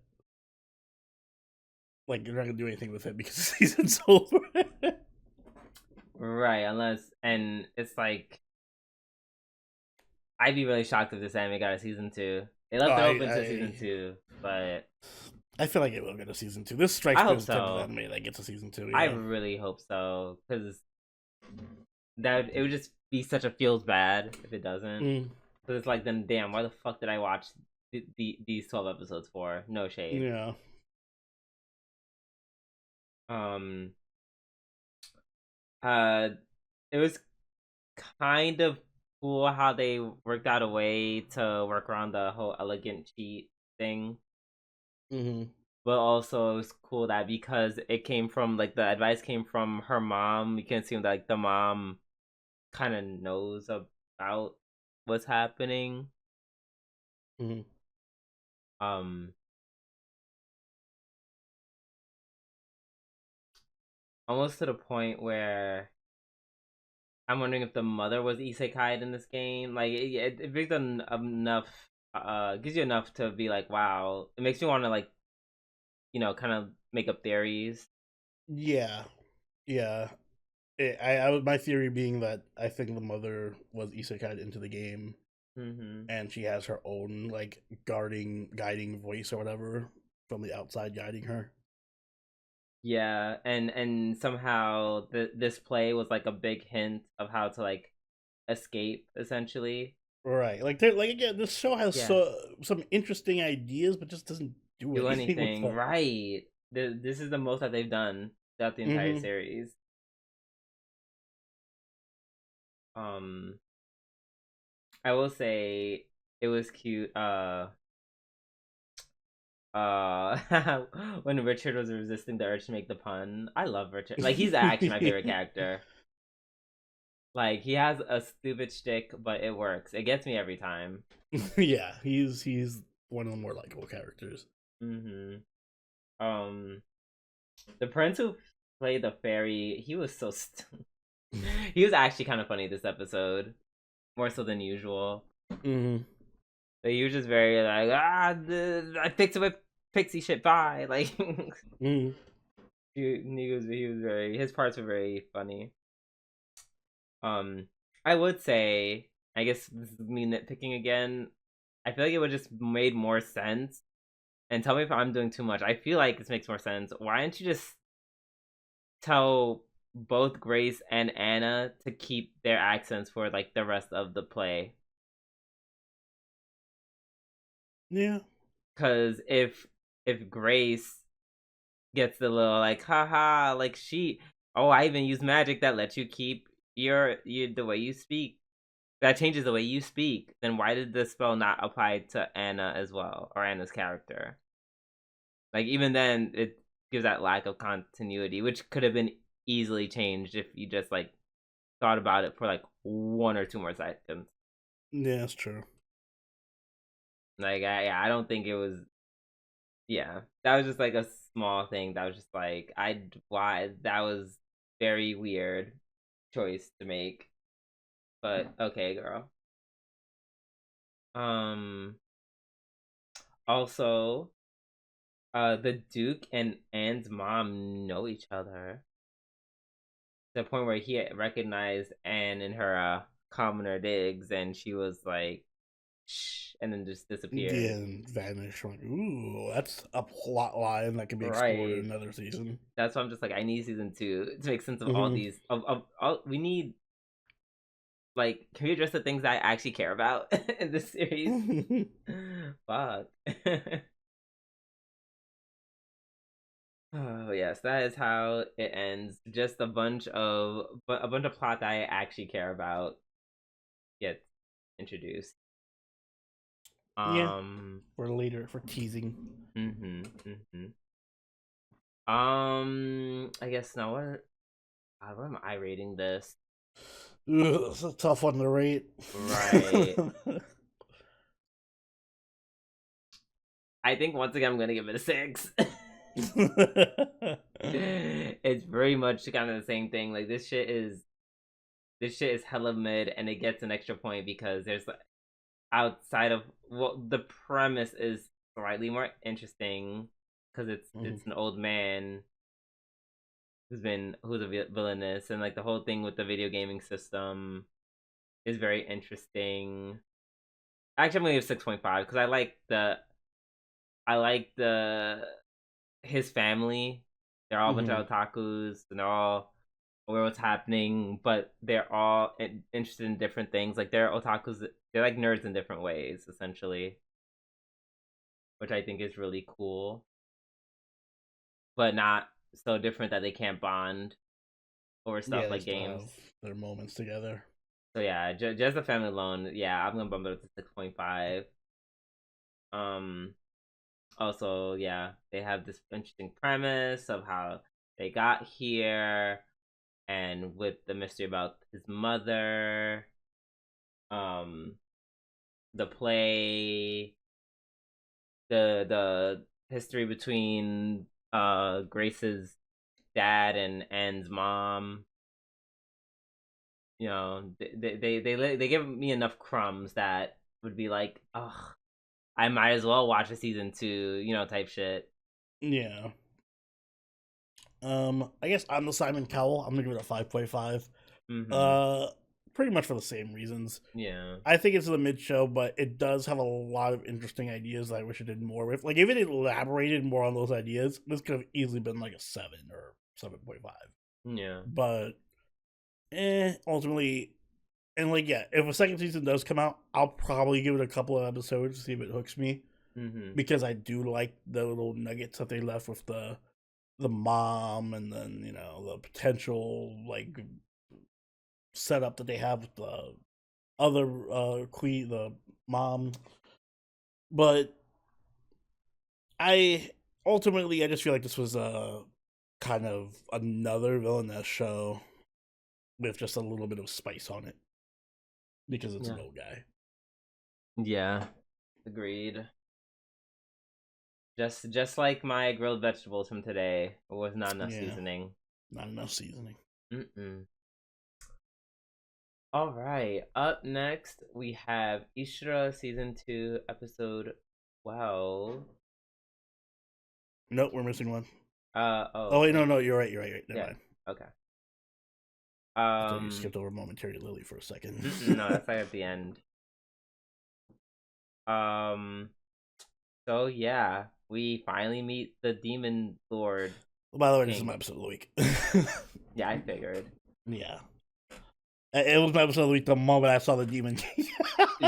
like you're not gonna do anything with it because the season's over. right, unless and it's like I'd be really shocked if this anime got a season 2. They Oh, left it I, open to season I 2, but I feel like it will get a season 2. This strikes I me hope as the type of so. anime that gets a season 2. I Yeah. really hope so because that it would just be such a feels bad if it doesn't. Mm, Because it's like, then damn, why the fuck did I watch these 12 episodes for? No shade. yeah. Um, uh, it was kind of cool how they worked out a way to work around the whole elegant cheat thing. Mm-hmm. But also it was cool that because it came from like the advice came from her mom, you can assume that like the mom kind of knows about what's happening. Mm-hmm. Um, almost to the point where I'm wondering if the mother was isekai'd in this game. Like it brings enough, gives you enough to be like, wow. It makes me want to like, kind of make up theories. Yeah, yeah. My theory being that I think the mother was isekai into the game, Mm-hmm. and she has her own like guiding voice or whatever from the outside guiding her. Yeah, and somehow this play was like a big hint of how to like escape, essentially. Right, like again, this show has Yeah, some interesting ideas, but just doesn't do do anything with anything them. right. This is the most that they've done throughout the entire Mm-hmm. series. Um, I will say it was cute. When Richard was resisting the urge to make the pun. I love Richard. Like he's actually my favorite character. Like he has a stupid shtick, but it works. It gets me every time. Yeah, he's one of the more likable characters. Mm-hmm. The prince who played the fairy, he was so he was actually kind of funny this episode, more so than usual. Mm-hmm. But he was just very like, I picked up pixie shit. Bye. Like Mm-hmm. he was very, his parts were very funny. I would say, I guess this is me nitpicking again. I feel like it would just made more sense. And tell me if I'm doing too much. I feel like this makes more sense. Why don't you just tell both Grace and Anna to keep their accents for like the rest of the play? Yeah. Because if Grace gets the little like haha like she, oh, I even use magic that lets you keep your the way you speak, that changes the way you speak, then why did the spell not apply to Anna as well, or Anna's character? Like even then it gives that lack of continuity, which could have been easily changed if you just like thought about it for like 1 or 2 more seconds. Yeah, that's true. Like yeah, I don't think it was. Yeah, that was just like a small thing. That was just like why that was very weird choice to make. But okay, girl. Um. Also, the Duke and Anne's mom know each other to the point where he recognized Anne in her commoner digs, and she was like, "Shh," and then just Yeah, disappeared. and vanish. Like, ooh, that's a plot line that can be explored in Right. another season. That's why I'm just like, I need season 2 to make sense of all Mm-hmm. these. Of all, we need like, can we address the things I actually care about in this series? Fuck. Oh yes, that is how it ends. Just a bunch of plot that I actually care about gets introduced. Yeah, Um. for later for teasing. Mhm. Mhm. I guess now what am I rating this? Ugh, it's a tough one to rate. Right. I think once again I'm gonna give it a 6. It's very much kind of the same thing. Like this shit is hella mid, and it gets an extra point because there's outside of, well, the premise is slightly more interesting because it's Mhm. it's an old man who's a villainous, and like the whole thing with the video gaming system is very interesting. Actually, I'm gonna give 6.5 because I like the his family. They're all a bunch Mhm. of otakus, and they're all aware what's happening, but they're all interested in different things. Like they're otakus, they're like nerds in different ways, essentially, which I think is really cool, but not so different that they can't bond over Yeah, stuff they like still games. have their moments together. So yeah, just the family alone, yeah, I'm gonna bump it up to 6.5. Um, Also, yeah, they have this interesting premise of how they got here, and with the mystery about his mother, um, the play. the history between Grace's dad and Anne's mom. You know, they give me enough crumbs that would be like, ugh, I might as well watch a season 2, you know, type shit. Yeah. I guess I'm the Simon Cowell. I'm gonna give it a 5.5. Mm-hmm. Pretty much for the same reasons. Yeah. I think it's a mid show, but it does have a lot of interesting ideas that I wish it did more with. Like, if it elaborated more on those ideas, this could have easily been like a 7 or 7.5. Yeah. But, ultimately, and like, yeah, if a second season does come out, I'll probably give it a couple of episodes to see if it hooks me. Mm-hmm. Because I do like the little nuggets that they left with the mom, and then, you know, the potential like setup that they have with the other queen, the mom. But I just feel like this was a kind of another villainess show with just a little bit of spice on it because it's an old guy. Yeah, agreed. Just like my grilled vegetables from today, it was not enough seasoning. Not enough seasoning. Mm-mm. All right. Up next, we have Ishura season 2, episode 12. Nope, we're missing one. Oh wait, no, you're right. Never mind. Okay. I thought you skipped over Momentary Lily for a second. No, that's like at the end. So yeah, we finally meet the Demon Lord. By the way, this is my episode of the week. Yeah, I figured. Yeah. It was my episode of the week the moment I saw the Demon King.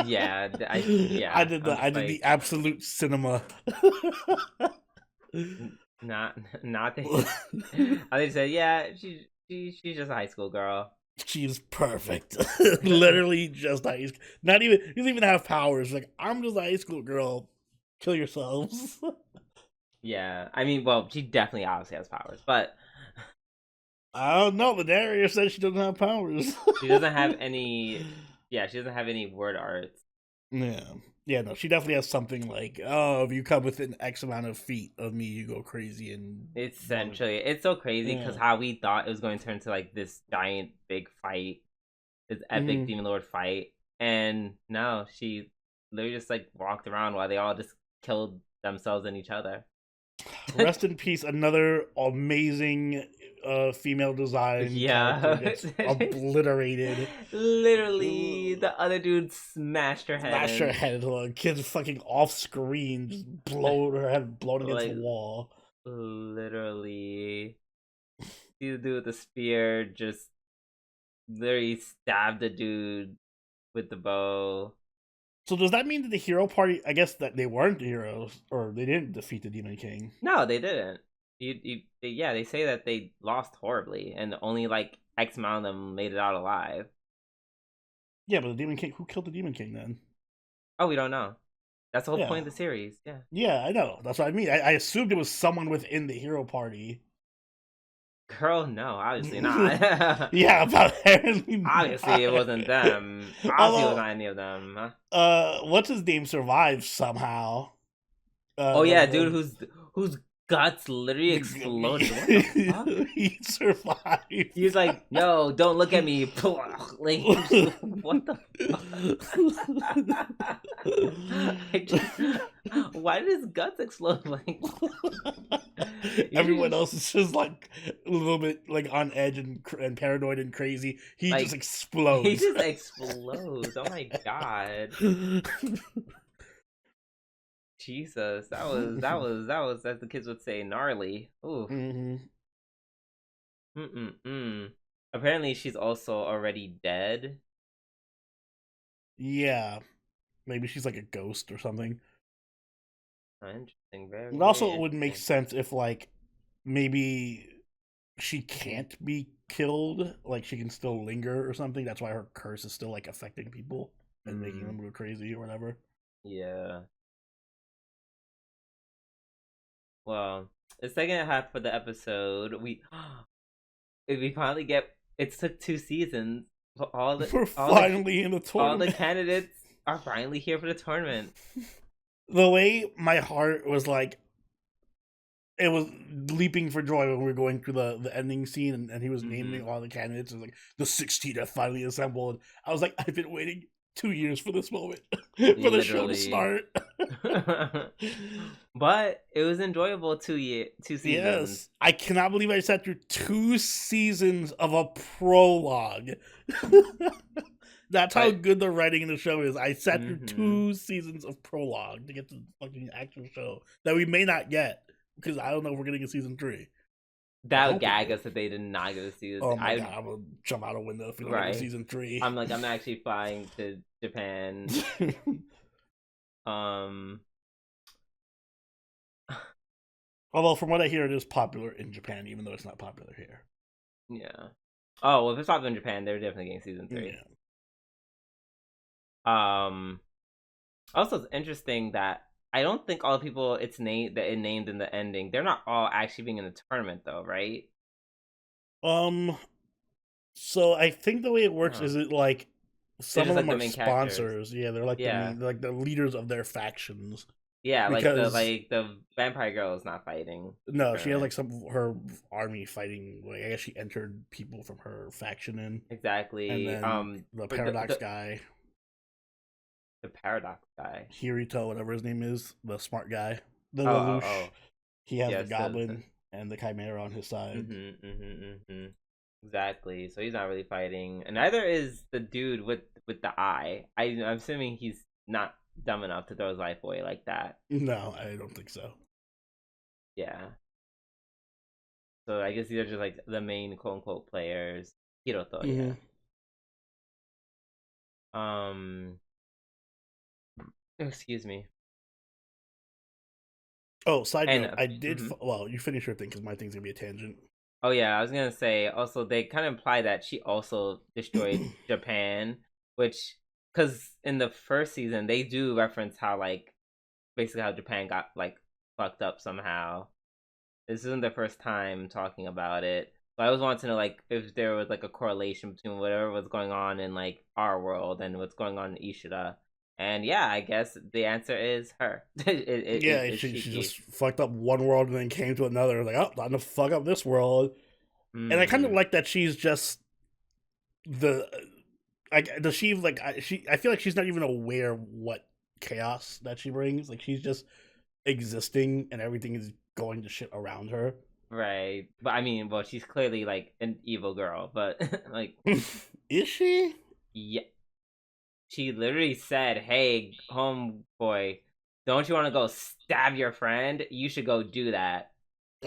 Yeah, I did the absolute cinema. Not I said, yeah, she's just a high school girl. She's perfect. Literally just high school. Not even, she doesn't even have powers. Like, I'm just a high school girl. Kill yourselves. Yeah, I mean, well, she definitely obviously has powers, but I don't know. The narrator says she doesn't have powers. She doesn't have any. Yeah, she doesn't have any word arts. Yeah, no, she definitely has something like, oh, if you come within X amount of feet of me, you go crazy. And essentially, it's so crazy because how we thought it was going to turn into like this giant big fight, this epic Demon Lord fight, and no, she literally just like walked around while they all just killed themselves and each other. Rest in peace, another amazing female design. Yeah, gets obliterated. Literally, the other dude smashed her head. The kid's fucking off screen, just blown her head, blown against the wall. Literally, see the dude with the spear just literally stabbed the dude with the bow. So does that mean that the hero party, I guess that they weren't the heroes, or they didn't defeat the Demon King? No, they didn't. They say that they lost horribly, and only like X amount of them made it out alive. Yeah, but the Demon King, who killed the Demon King then? Oh, we don't know. That's the whole point of the series. Yeah. Yeah, I know. That's what I mean. I assumed it was someone within the hero party. Girl, no, obviously not. Yeah, apparently obviously it wasn't them. Obviously it was not any of them. What's his name survived somehow. Oh yeah, dude whose guts literally exploded. What the fuck? He survived. He's like, no, don't look at me. Like, what the fuck? Why did his guts explode? Like, everyone else is just like a little bit like on edge and paranoid and crazy. He like, just explodes. He just explodes. Oh my god. Jesus, that was as the kids would say, gnarly. Ooh. Apparently she's also already dead. Yeah. Maybe she's like a ghost or something. Interesting. Very. It also would make sense if like maybe she can't be killed, like she can still linger or something. That's why her curse is still like affecting people and making them go crazy or whatever. Yeah. Well, the second half of the episode, we finally get. It took 2 seasons. But we're finally in the tournament. All the candidates are finally here for the tournament. the way my heart was like, it was leaping for joy when we were going through the ending scene, and he was naming all the candidates, and like the 16 have finally assembled. I was like, I've been waiting 2 years for this moment for the show to Literally. start. But it was enjoyable 2 seasons. Yes, I cannot believe I sat through 2 seasons of a prologue. That's how But good the writing in the show is. I sat through mm-hmm. 2 seasons of prologue to get to the fucking actual show that we may not get, because I don't know if we're getting a season 3. I That would hope we gag do. us if they did not get a season. Oh my god, I'm gonna jump out a window if we don't get a Right. season 3. I'm like, I'm actually flying to Japan. Um, Although from what I hear, it is popular in Japan, even though it's not popular here. yeah. Oh well, if it's popular in Japan, they're definitely getting season 3. Yeah. Also, it's interesting that I don't think all the people it named in the ending, they're not all actually being in the tournament though, right? So I think the way it works Huh. is it like They're some of just them like the are main characters. sponsors. Yeah, they're like Yeah. the leaders of their factions. Yeah, Because the vampire girl is not fighting the no, she has tournament. like some of her army fighting. Like I guess she entered people from her faction in, and Exactly. then the For paradox guy, the paradox guy. Hirito, whatever his name is, the smart guy, the Oh, oh, Lelouch. oh. He has the Yes, goblin and the chimera on his side. Exactly. So he's not really fighting, and neither is the dude with the eye. I'm assuming he's not dumb enough to throw his life away like that. No, I don't think so. Yeah. So I guess these are just like the main quote unquote players. Hiroto, Mm-hmm. yeah. Um, excuse me. Oh, side And note, I did. mhm. Well, you finish your thing because my thing's gonna be a tangent. Oh yeah, I was gonna say also they kind of imply that she also destroyed Japan, which because in the first season they do reference how like basically how Japan got like fucked up somehow. This isn't the first time talking about it. So I always wanted to know like if there was like a correlation between whatever was going on in like our world and what's going on in Ishura. And yeah, I guess the answer is her. Yeah, It's she Shiki. just fucked up one world and then came to another. Like, oh, time to fuck up this world. And I kind of Mm-hmm. like that she's just the. Does she like? I feel like she's not even aware what chaos that she brings. Like she's just existing, and everything is going to shit around her. Right. But I mean, well, she's clearly like an evil girl, but like, Is she? yeah, she literally said, "Hey, homeboy, don't you want to go stab your friend? You should go do that."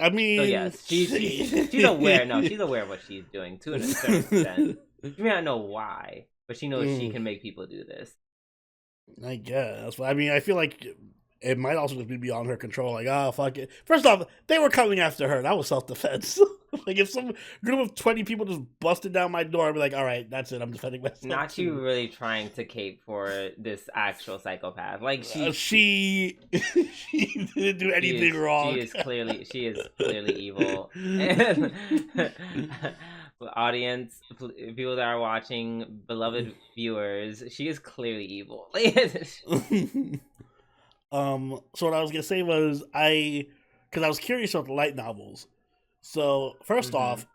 I So mean, yes, she's aware. No, she's aware of what she's doing to a certain extent. She may not know why, but she knows she Mm, can make people do this. I guess. I mean, I feel like it might also just be beyond her control. Like, oh, fuck it. First off, they were coming after her. That was self defense. Like, if some group of 20 people just busted down my door, I'd be like, all right, that's it. I'm defending myself Not you too. really trying to cape for this actual psychopath. Like She she didn't do anything wrong. she is clearly evil. And audience, people that are watching, beloved viewers, she is clearly evil. So what I was gonna say was because I was curious about the light novels. So first Mm-hmm. off,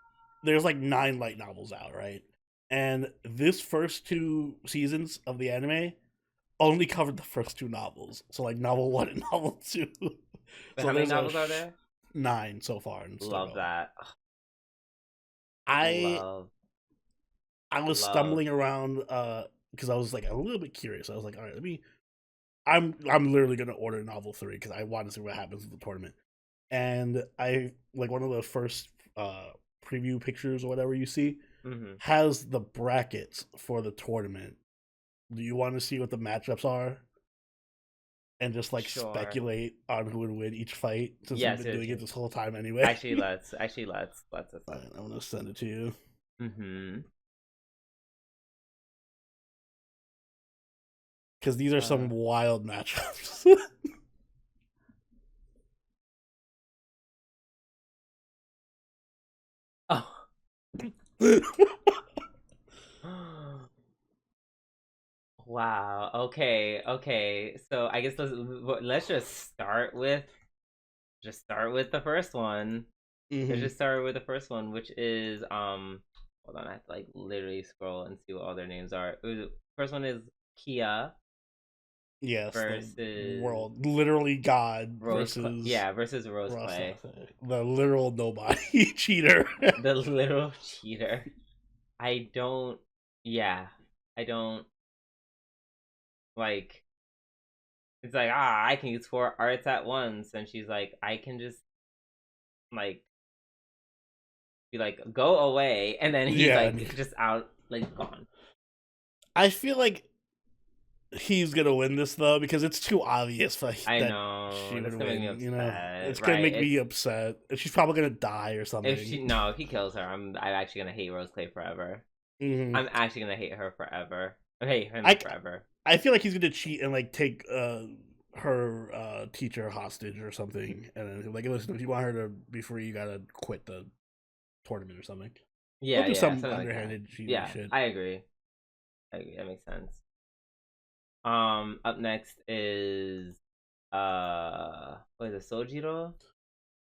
there's like 9 light novels out, right? And this first 2 seasons of the anime only covered the first 2 novels. So like novel 1 and novel 2. But So how many there's novels are there? 9 so far and still Love going. that. I Love, I was love. stumbling around because I was like a little bit curious. I was like, all right, I'm literally gonna order novel 3 because I want to see what happens with the tournament. And I like one of the first preview pictures or whatever you see Mm-hmm. has the brackets for the tournament. Do you want to see what the matchups are and just like Sure. speculate on who would win each fight since we've Yes, been yes, doing it yes. this whole time anyway? Let's. All right, I'm gonna send it to you Mm-hmm. because these are Uh. some wild matchups. Oh. Wow. Okay. Okay. So I guess let's just start with the first one. Let's Mm-hmm. just start with the first one, which is hold on, I have to like literally scroll and see what all their names are. First one is Kia Yes, the versus world, literally God versus versus Rose Ross, Clay. the literal nobody cheater. The literal cheater. I don't yeah. I don't like it's like I can use 4 arts at once, and she's like, I can just like be like, go away, and then he's Yeah, like just out, like gone. I feel like he's gonna win this though because it's too obvious I that know she that's would gonna make me win. You know, upset, it's gonna right? make It's me upset. She's probably gonna die or if something. she no, if he kills her, I'm actually gonna hate Rose Clay forever. Mm-hmm. I'm actually gonna hate her forever. I hate him I forever. I feel like he's gonna cheat and like take her teacher hostage or something, and then like, listen, if you want her to be free, you gotta quit the tournament or something. He'll Yeah, do yeah, some something like that. underhanded cheating Yeah, shit. I agree. That makes sense. Up next is what is it, Sojiro?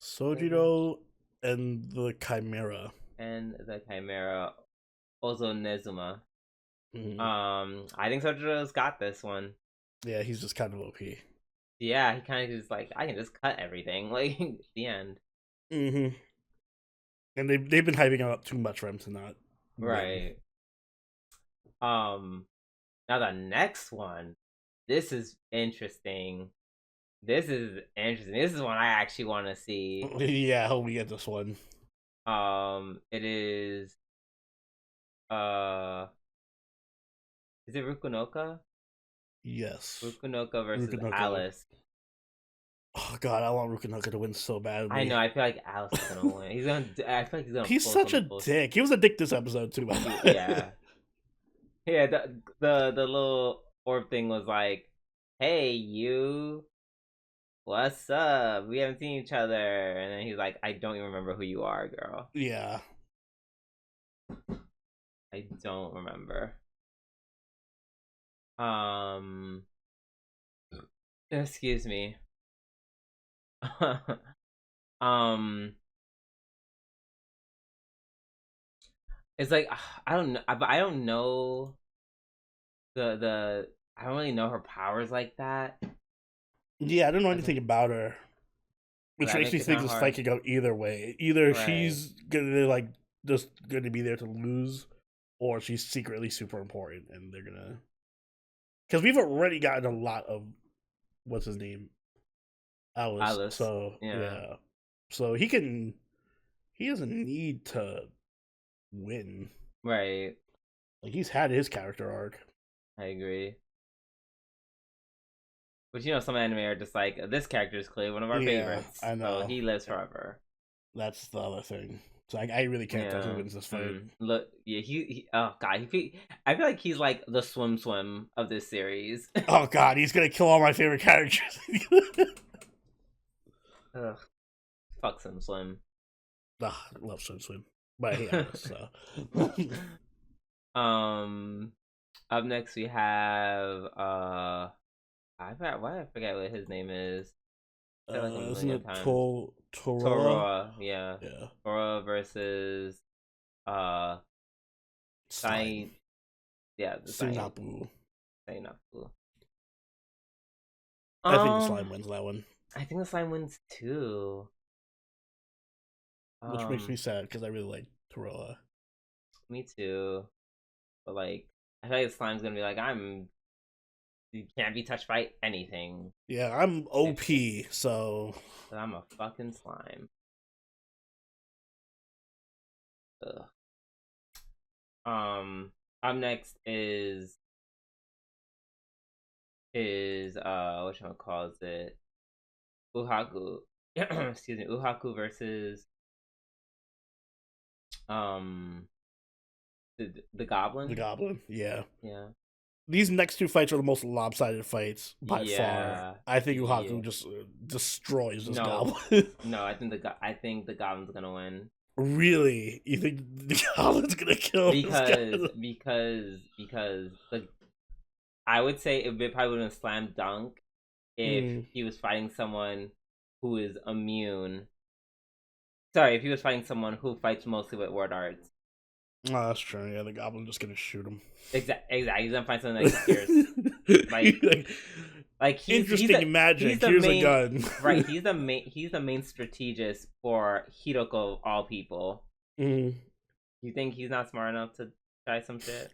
Sojiro and the Chimera. And the Chimera Ozonezuma. Mm-hmm. I think Sojiro's got this one. Yeah, he's just kind of OP. Yeah, he kind of just like I can just cut everything like the end. Mm-hmm. And they've been hyping him up too much for him to not win. Right. Um. Now the next one. This is interesting. This is interesting. This is one I actually want to see. Yeah, I hope we get this one. It is it Rukunoka? Yes. Rukunoka versus Rukunoka. Alice. Oh god, I want Rukunoka to win so I badly. know. I feel like Alice is gonna win. I feel like he's gonna. He's Pull such some a dick. He was a dick this episode too. Yeah. Yeah. The little orb thing was like, "Hey, you, what's up? We haven't seen each other." And then he's like, "I don't even remember who you are, girl. Yeah. I don't remember." Um. Excuse me. um. It's like I don't know. I don't know the. I don't really know her powers like that. Yeah, I don't know That's anything about her. Which that makes makes me it think kind of this fight hard. could go either way. Either Right. she's gonna like just gonna be there to lose, or she's secretly super important and they're gonna. Because we've already gotten a lot of what's his name, Alice. Alice. So Yeah. yeah, so he can. He doesn't need to win. Right. Like he's had his character arc. I agree. But some anime are just like this character is clearly one of our Yeah, favorites, I so know. he lives forever. That's the other thing. So I really can't tell who Yeah. wins this fight. Look, yeah, oh god, I feel like he's like the swim of this series. Oh god, he's gonna kill all my favorite characters. Ugh, fuck Swim. I love Swim, but I hate Alice. So. um, Up next we have I forget what his name is. I said like a Isn't million it times. Toroa? Toroa, yeah. Yeah. Toroa versus uh Slime. Sai, yeah, the Sinapu. Sainapu. I think the slime wins that one. I think the slime wins too. Which makes me sad because I really like Toroa. Me too. But like, I feel like the slime's gonna be like, you can't be touched by anything. Yeah, I'm OP, so I'm a fucking slime. Ugh. Up next is whatchamacallit it? Uhaku. Excuse me, Uhaku versus the goblin. The goblin, yeah. Yeah. These next two fights are the most lopsided fights by Yeah. far. I think Uhaku Yeah. just destroys this No. goblin. No, I think the goblin's gonna win. Really? You think the goblin's gonna kill because this guy? because I would say it probably would have been slam dunk if Mm. he was fighting someone who is immune. Sorry, if he was fighting someone who fights mostly with word arts. Oh, that's true. Yeah, the goblin's just gonna shoot him. Exactly. He's gonna find something like fierce. Like interesting magic. He's the Here's main, a gun. right? He's the main strategist for Hiroko of all people. Mm. You think he's not smart enough to try some shit?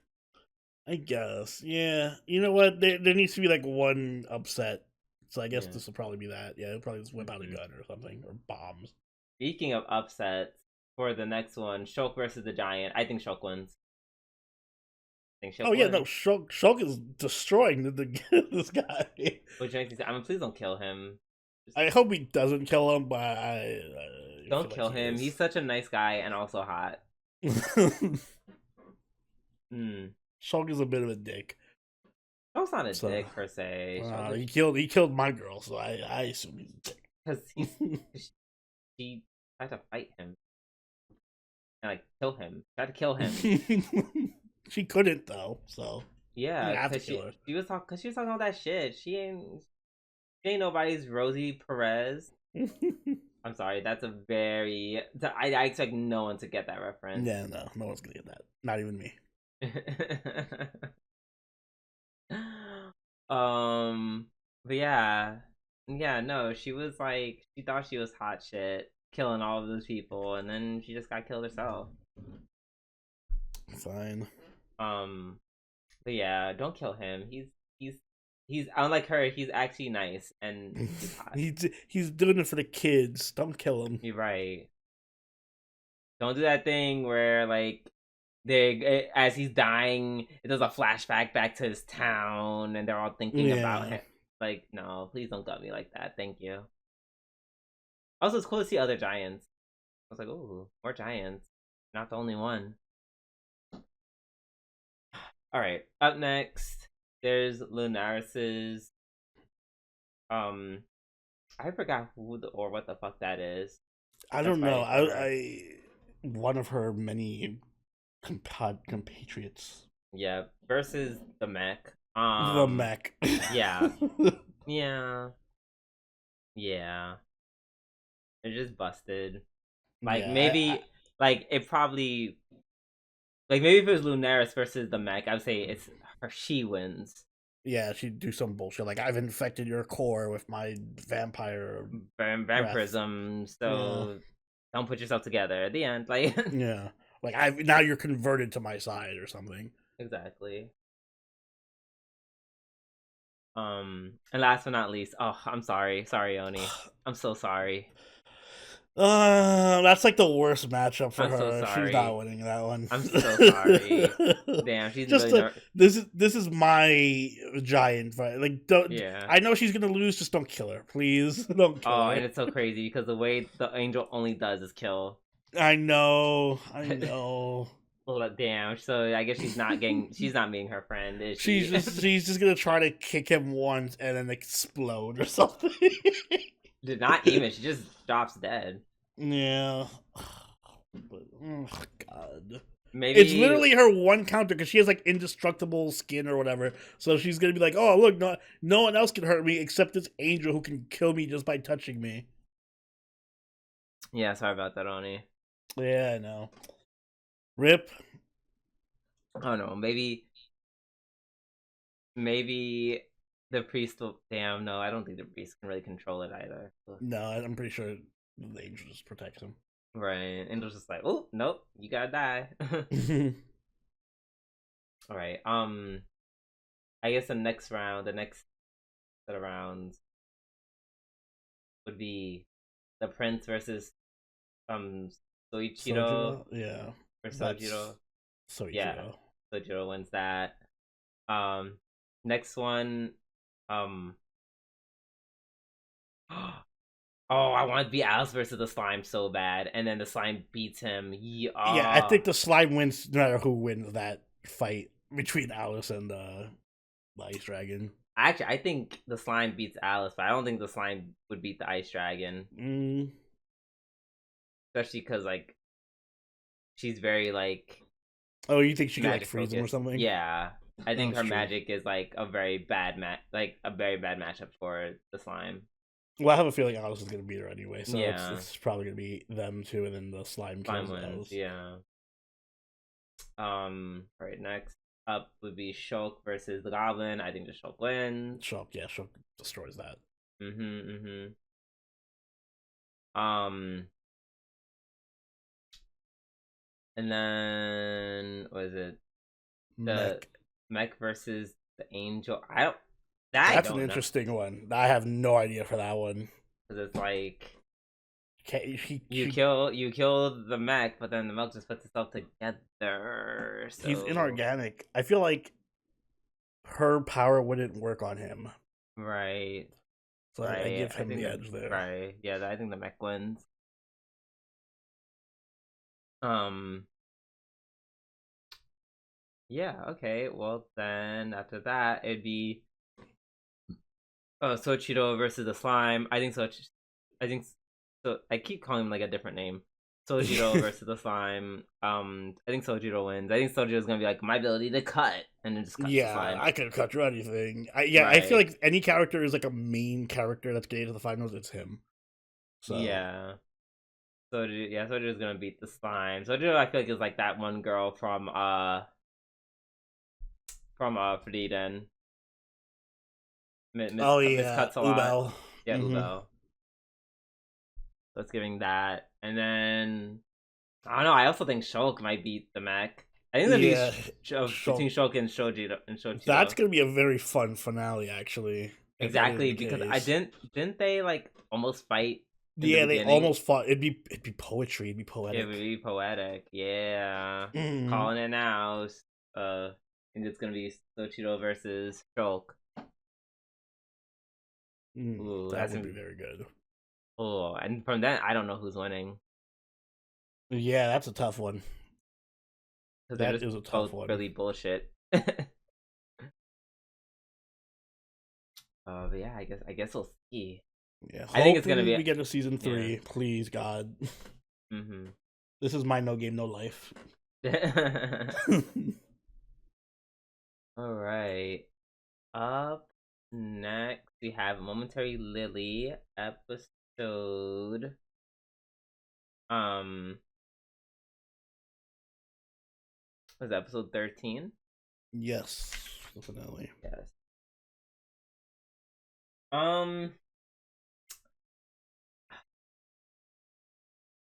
I guess. Yeah. You know what? There needs to be like one upset. So I guess this will probably be that. Yeah, it'll probably just whip out a gun or something. Or bombs. Speaking of upsets, for the next one, Shulk versus the Giant, I think Shulk wins. Oh yeah, no, Shulk is destroying this guy. Which makes me say, I mean, please don't kill him. I hope he doesn't kill him, but don't kill him. He's such a nice guy and also hot. Shulk is a bit of a dick. Shulk's not a dick per se. He killed my girl, so I assume he's a dick. Because she tried to fight him and like kill him. Tried to kill him. She couldn't though, so yeah, because she was talking all that shit. She ain't nobody's Rosie Perez. I'm sorry, that's a very. I expect no one to get that reference. Yeah, no one's gonna get that. Not even me. But yeah, no, she was like, she thought she was hot shit, killing all of those people, and then she just got killed herself. Fine. But yeah, don't kill him. He's unlike her. He's actually nice and he's hot. he's doing it for the kids. Don't kill him. You're right. Don't do that thing where like as he's dying, it does a flashback back to his town, and they're all thinking about him. Like, no, please don't gut me like that. Thank you. Also, it's cool to see other giants. I was like, ooh, more giants. Not the only one. All right, up next, there's Lunaris's. I forgot who or what the fuck that is. I don't know. I one of her many compatriots. Yeah, versus the mech. The mech. Yeah. Yeah. They're just busted. Like maybe like it probably. Like, maybe if it was Lunaris versus the mech, I would say it's her. She wins. Yeah, she'd do some bullshit like, I've infected your core with my vampirism, so don't put yourself together. At the end, like yeah, like now you're converted to my side or something. Exactly. And last but not least, oh, I'm sorry, Oni, I'm so sorry. That's like the worst matchup for her. So sorry. She's not winning that one. I'm so sorry. Damn, she's just really this is my giant fight. Like, I know she's gonna lose. Just don't kill her, please. Don't kill her. Oh, and it's so crazy because the way the angel only does is kill. I know. Well, damn. So I guess she's not being her friend, is she? She's just gonna try to kick him once and then explode or something. Did not even. She just drops dead. Yeah. But, oh god. Maybe it's literally her one counter because she has like indestructible skin or whatever. So she's gonna be like, "Oh, look, no one else can hurt me except this angel who can kill me just by touching me." Yeah, sorry about that, Oni. Yeah, I know. Rip. Oh no, maybe the priest will. Damn, no, I don't think the priest can really control it either. No, I'm pretty sure the angel just protects him. Right, angel's just like, oh nope, you gotta die. All right. I guess the next set of rounds would be the prince versus Soichiro. Yeah. Or Sojiro. Soichiro. Yeah. Sojiro wins that. Next one. Oh, I want to be Alice versus the slime so bad, and then the slime beats him. Yeah, I think the slime wins no matter who wins that fight between Alice and the ice dragon. Actually, I think the slime beats Alice, but I don't think the slime would beat the ice dragon. Especially because like she's very like. Oh, you think she could like freeze him or something? Yeah, I think That's her true. magic is like a very bad matchup for the slime. Well, I have a feeling Alice is gonna beat her anyway, so Yeah, it's probably gonna be them two, and then the slime slime kills wins. Alice. Yeah. All right. Next up would be Shulk versus the Goblin. I think the Shulk wins. Shulk destroys that. Mhm. Um, and then what is it? The Mech. Mech versus the Angel. I That's an don't know interesting one. I have no idea for that one. because it's like He you kill the Mech, but then the Mech just puts itself together. he's So inorganic. I feel like her power wouldn't work on him, right, so I right. give I him think the the edge there. right. Yeah, I think the Mech wins. Um. Yeah. Okay. Well, then after that, it'd be Soichiro versus the slime. I think so. I keep calling him like a different name. Sojiro versus the slime. I think Sojiro wins. I think Sojiro's gonna be like my ability to cut, and then just cuts the Yeah, slime. I could cut through anything. I feel Right. like any character is like a main character that's getting to the finals. It's him. So Yeah. Sojiro's gonna beat the slime. Sojiro, I feel like is like that one girl from Friden. oh Miss yeah, cuts a lot. Ubel. Yeah, Ubel. So it's giving that, and then I don't know. I also think Shulk might beat the Mech. I think there'll be Yeah, between so Shulk and Shojiro and that's Shochiro. gonna be a very fun finale, actually. If that is Exactly, the because I case. didn't they like almost fight in the Yeah, they beginning? almost fought. It'd be poetry. It'd be It would poetic. be poetic. Yeah, Mm. calling it now. I think it's gonna be Shochiro versus Shulk. Ooh, That that's would be gonna. very good. Oh, and from then I don't know who's winning Yeah, that's a tough one. because they're That just is a tough both one. really bullshit. But yeah, I guess we'll see. Yeah, I think it's gonna hopefully be we get to season yeah. 3. Please, God. Mm-hmm. This is my no game, no life. All right. Up next, we have Momentary Lily episode. Um, was it episode 13? Yes, definitely. Yes. Um,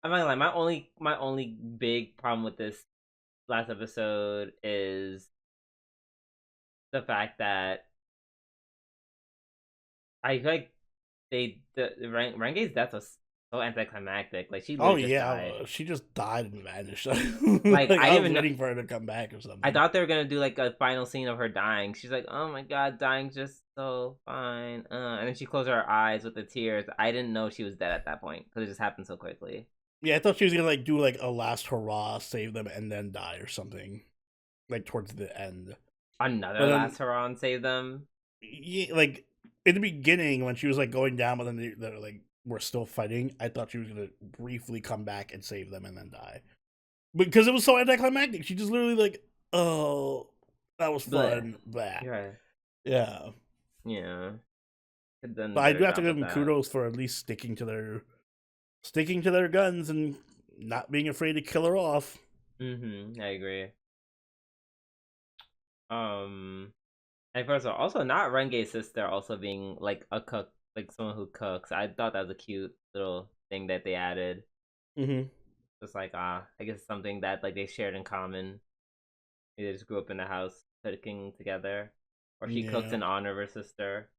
I'm not gonna lie. My only big problem with this last episode is the fact that I feel like Renge's death was so anticlimactic. Like she Oh literally just died. yeah, she just died and vanished. Like Like I I didn't was even know. waiting for her to come back or I something. thought they were gonna do like a final scene of her dying. She's like, "Oh my god, dying just so fine," and then she closed her eyes with the tears. I didn't know she was dead at that point because it just happened so quickly. Yeah, I thought she was gonna like do like a last hurrah, save them, and then die or something, like towards the end. Another But then, last hurrah and save them. yeah, like in the beginning when she was like going down, but then they're like we're still fighting. I thought she was gonna briefly come back and save them and then die because it was so anticlimactic. She just literally like, oh, that was But fun. Blah. yeah, Yeah, yeah, could done but a I better do have to job give with them that. kudos for at least sticking to their guns and not being afraid to kill her off. I agree. Um, and first of all, also not Renge's sister also being like a cook, like someone who cooks. I thought that was a cute little thing that they added. Mm-hmm. Just like I guess something that like they shared in common. They just grew up in the house cooking together, or she cooks Yeah. in honor of her sister.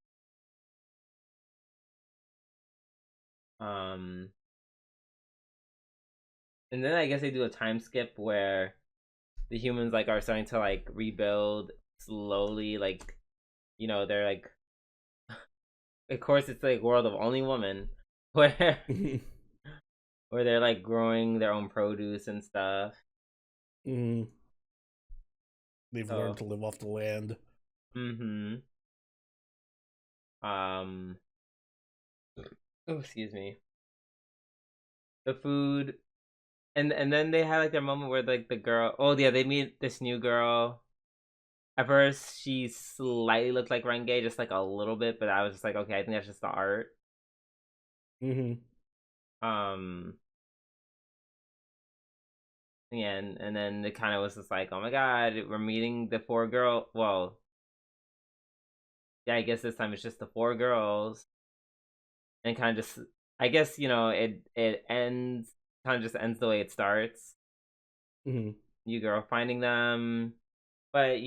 Um, and then I guess they do a time skip where the humans like are starting to like rebuild slowly. Like they're like, of course it's like world of only woman where where they're like growing their own produce and stuff. Mm. They've learned So to live off the land. mm-hmm. Um. Oh, excuse me. The food and then they had like their moment where like the girl, oh yeah, they meet this new girl. at first she slightly looked like Renge, just like a little bit, but I was just like, okay, I think that's just the art. Mm-hmm. Yeah, and then it kind of was just like, oh my god, we're meeting the four girl. Well, yeah, I guess this time it's just the four girls, and kind of just, I guess it ends kind of just ends the way it starts. Mm-hmm. You girl finding them, but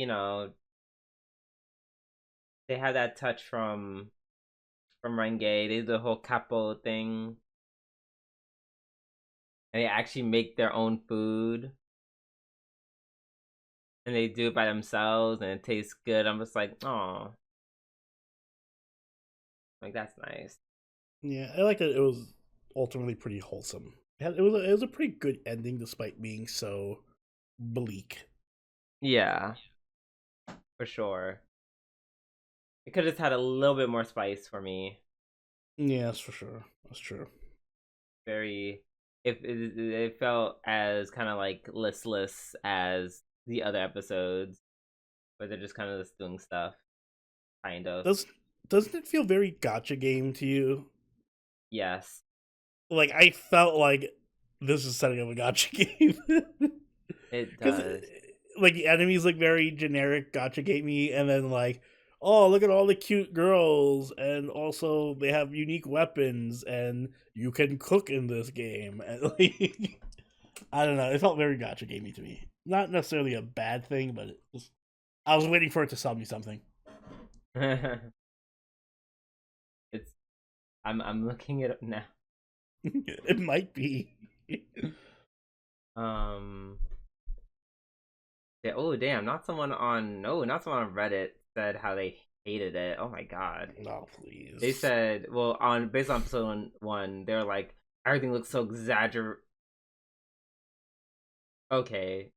they had that touch from Renge. They did the whole kappou thing, and they actually make their own food, and they do it by themselves, and it tastes good. I'm just like, oh, like that's nice. Yeah, I like that it was ultimately pretty wholesome. It was a pretty good ending despite being so bleak. Yeah, for sure. It could have just had a little bit more spice for me. Yeah, that's for sure. That's true. Very, if it felt as kind of like listless as the other episodes, where they're just kind of just doing stuff, kind of. Does doesn't it feel very gotcha game to you? Yes, Like I felt like this is setting up a gotcha game it because does. like the enemies look very generic gotcha gamey, and then like, oh, look at all the cute girls, and also they have unique weapons, and you can cook in this game, and like I don't know, it felt very gotcha gamey to me. Not necessarily a bad thing, but I was waiting for it to sell me something. It's I'm looking it up now. It might be. Um. Yeah, oh damn! Not someone on Reddit said how they hated it. Oh my god. Oh They please. said, well, on based on episode 1, they're like everything looks so exagger. Okay,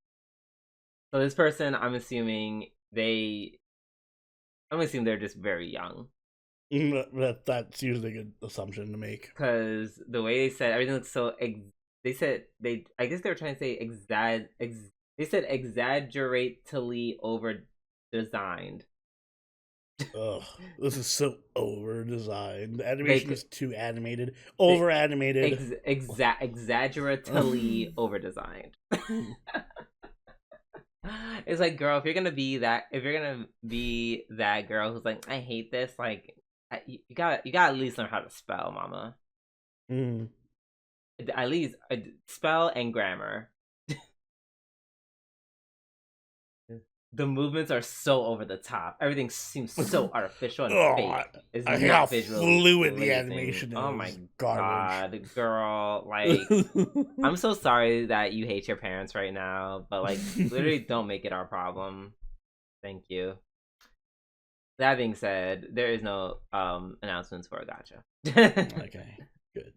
so this person, I'm assuming they're just very young, That's usually a good assumption to make. because the way they said everything looks so. They said I guess they were trying to say they said exaggeratedly over designed. Ugh, this is so over designed. The animation Like is too animated, they over animated. exaggeratedly over designed. It's like, girl, if you're gonna be that girl who's like, I hate this, like, you gotta at least learn how to spell, mama. Mm. At least spell and grammar. The movements are so over the top. Everything seems so artificial and Oh, fake. It's I hate how not visually fluid the pleasing. animation Oh my is. Garbage. god, girl, like. I'm so sorry that you hate your parents right now, but like literally don't make it our problem. Thank you. That being said, there is no announcements for a gotcha. Okay, good.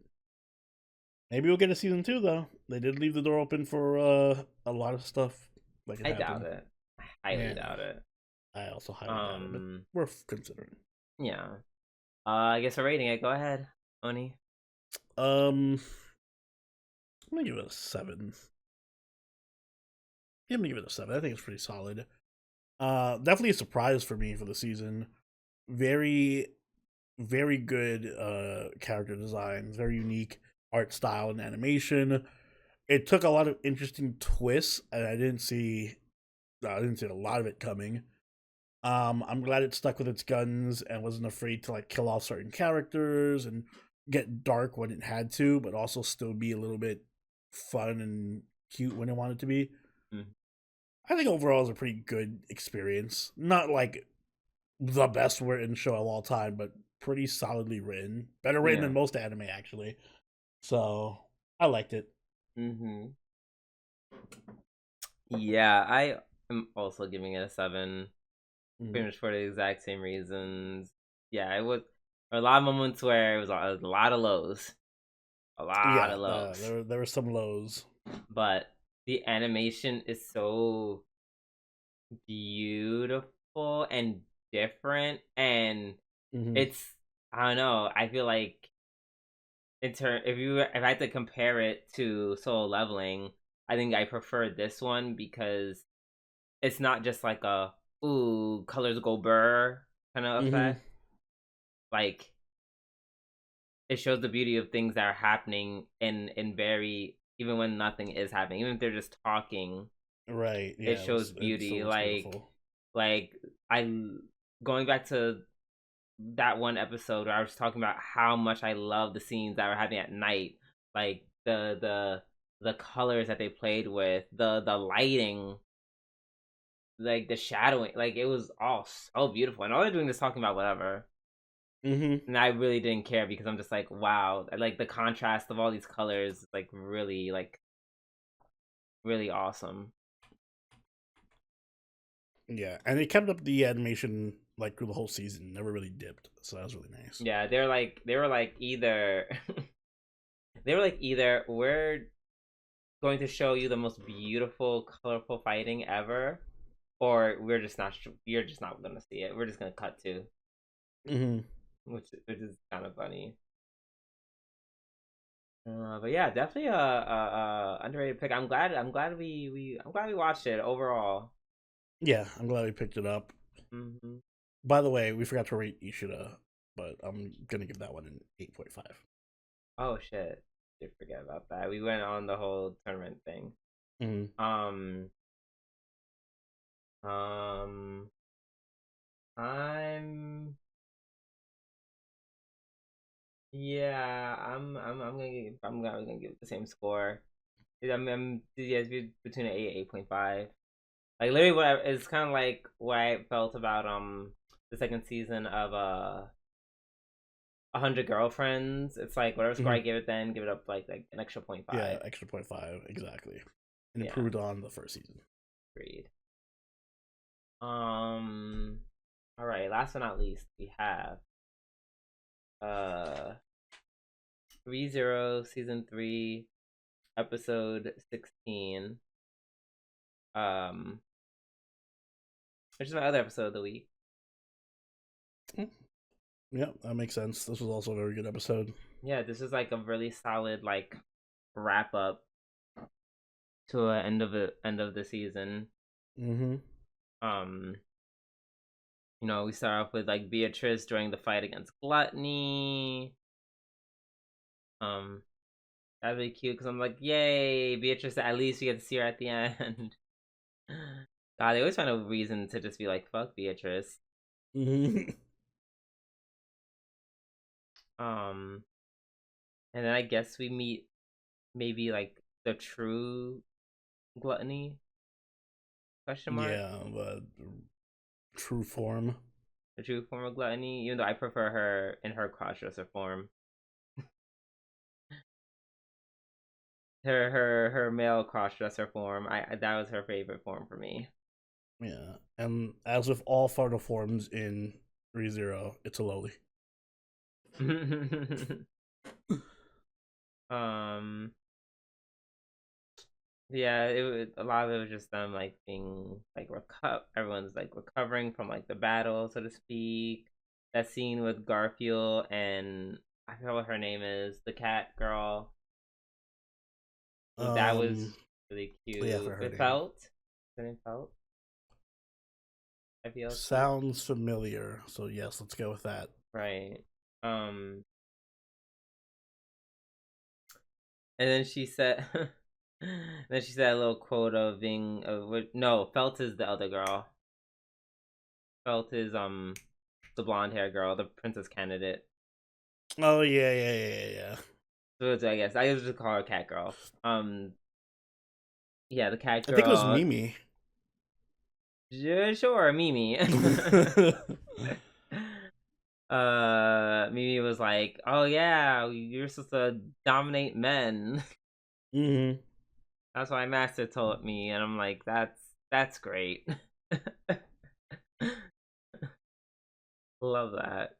Maybe we'll get a season 2 though. They did leave the door open for a lot of stuff that could I doubt happen. it. I highly Yeah, doubt it. I also highly doubt it, but worth considering. Yeah. I guess for rating it, go ahead, Oni. I'm gonna give it a 7. Yeah, I'm gonna give it a 7. I think it's pretty solid. Definitely a surprise for me for the season. Very, very good character design, very unique art style and animation. It took a lot of interesting twists, and I didn't see a lot of it coming. I'm glad it stuck with its guns and wasn't afraid to like kill off certain characters and get dark when it had to, but also still be a little bit fun and cute when it wanted to be. Mm. I think overall it's a pretty good experience. Not like the best written show of all time, but pretty solidly written. Better written Yeah. than most anime, actually. So I liked it. Mm-hmm. Yeah, I am also giving it a 7. Mm. Pretty much for the exact same reasons. Yeah, it was a lot of moments where it was a lot of lows, a lot Yeah, of lows. there were some lows. But the animation is so beautiful and different, and Mm-hmm. it's, I don't know. I feel like if I had to compare it to Solo Leveling, I think I prefer this one because it's not just like a ooh, colors go burr kind of Mm-hmm. effect. Like it shows the beauty of things that are happening in very, even when nothing is happening, even if they're just talking, Right. it Yeah. shows It still beauty. looks beautiful. Like I going back to that one episode where I was talking about how much I love the scenes that were happening at night, like the colors that they played with, the lighting, like the shadowing, like it was all so beautiful. And all they're doing is talking about whatever. Mm-hmm. And I really didn't care because I'm just like, wow, like the contrast of all these colors, like really awesome. Yeah, and it kept up the animation like through the whole season. Never really dipped, so that was really nice. Yeah, they were like either they were like either we're going to show you the most beautiful, colorful fighting ever, or you're just not gonna see it. We're just gonna cut to, Mm-hmm. which is kind of funny. But yeah, definitely a underrated pick. I'm glad we watched it overall. Yeah, I'm glad we picked it up. Hmm. By the way, we forgot to rate Ishura, but I'm gonna give that one an 8.5. Oh shit, did forget about that. We went on the whole tournament thing. Mm-hmm. Um, um, I'm yeah, I'm gonna give it the same score. I'm yeah, it's between an 8.5. Like literally, it's kind of like what I felt about the second season of 100 Girlfriends. It's like whatever score I Mm-hmm. give it, then give it up like an extra point Yeah, five. extra 0.5 exactly, and Yeah, improved on the first season. agreed. All right. Last but not least, we have uh 30 season 3 episode 16. Um, which is my other episode of the week. Yeah, that makes sense. This was also a very good episode. Yeah, this is like a really solid like wrap up to an end of the season. Mm-hmm. Um, we start off with like Beatrice during the fight against Gluttony. Um, That'd be cute because I'm like, yay, Beatrice! At least we get to see her at the end. God, they always find a reason to just be like, fuck Beatrice. Mm-hmm. Um, and then I guess we meet maybe like the true Gluttony question mark, Yeah, the true form. the true form of Gluttony. Even though I prefer her in her crossdresser form, her male crossdresser form. That was her favorite form for me. Yeah, and as with all photo forms in ReZero, it's a lowly. um, yeah, a lot of it was just them like being like everyone's like recovering from like the battle, so to speak. That scene with Garfield and I forget what her name is, the cat girl. That Um, was really yeah, for cute. her It name. felt. Her name felt. FELT. Sounds familiar, so yes, let's go with that. Right. Um. And then she said. Then she said a little quote of being. No, Felt is the other girl. Felt is the blonde hair girl, the princess candidate. Oh yeah. So I guess just call her cat girl. Yeah, the cat I think it was girl. Mimi. Yeah, sure, Mimi. Mimi was like, "Oh yeah, you're supposed to dominate men." Mm-hmm. That's why Master told me, and I'm like, "That's great." Love that.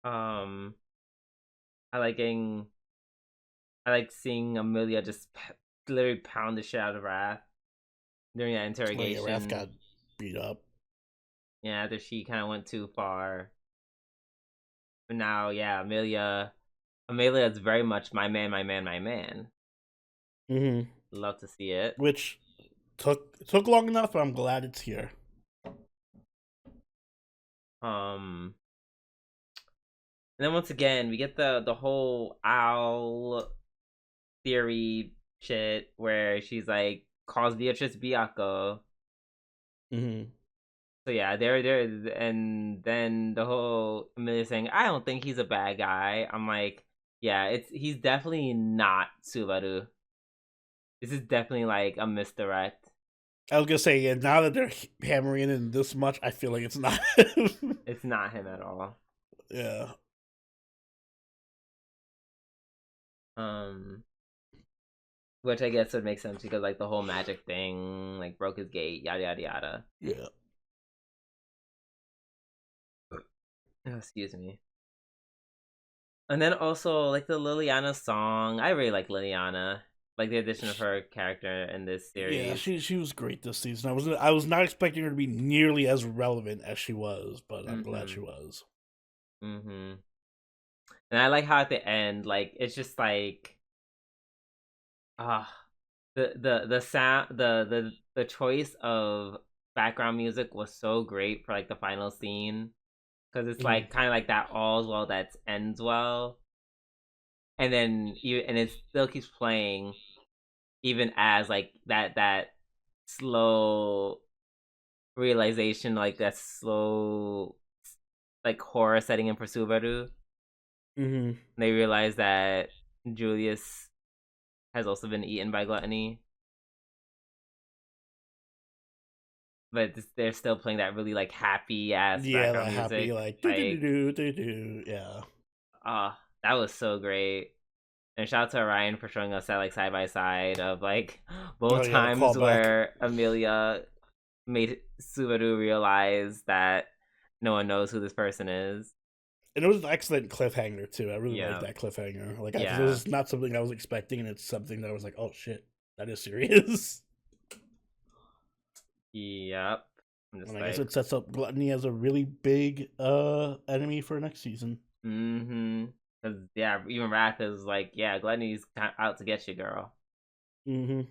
Um, I like getting, I like seeing Amelia just literally pound the shit out of Wrath during that Oh yeah, Raph interrogation. got beat up. Yeah, after she kind of went too far. But now, yeah, Amelia is very much my man, my man, my man. Mm-hmm. Love to see it. Which took long enough, but I'm glad it's here. And then once again, we get the whole owl theory shit where she's like calls Beatrice Biako. Mm-hmm. So yeah, there, and then the whole Amelia saying, "I don't think he's a bad guy." I'm like, yeah, he's definitely not Subaru. This is definitely like a misdirect. I was gonna say, yeah, now that they're hammering in this much, I feel like it's not. It's not him at all. Yeah. Um, which I guess would make sense because like the whole magic thing, like broke his gate, yada yada yada. Yeah. Oh, excuse me. And then also like the Liliana song. I really like Liliana. Like the addition of her character in this Yeah, series. she was great this season. I was not expecting her to be nearly as relevant as she was, but I'm glad she was. And I like how at the end, like it's just like ah the sound the choice of background music was so great for like the final scene because it's like kind of like that all's well that ends well, and then it still keeps playing even as like that slow realization, like that slow like horror setting in for Subaru. They realize that Julius has also been eaten by gluttony, but they're still playing that really like happy ass Yeah, background that happy music. like do do Like, do do do. Yeah. that was so great. And shout out to Orion for showing us that like side by side of like Oh both yeah, the times callback. where Amelia made Subaru realize that no one knows who this person is. And it was an excellent cliffhanger too. I really liked Yeah, that cliffhanger. Like, this yeah, was not something I was expecting, and it's something that I was like, "Oh shit, that is serious." yep. I'm And just I guess like, it sets up Gluttony as a really big enemy for next season. because yeah, even Wrath is like, yeah, Gluttony's out to get you, girl. Mm-hmm.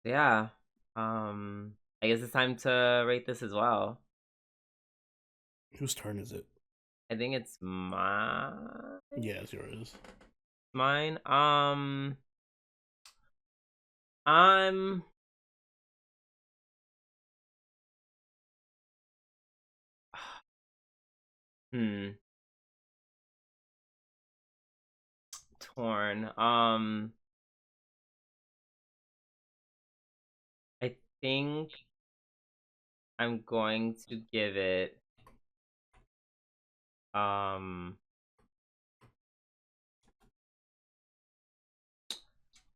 Yeah. I guess it's time to rate this as well. Whose turn is it? I think it's mine. Yeah, it's yours. Mine. I'm hmm torn. I think I'm going to give it um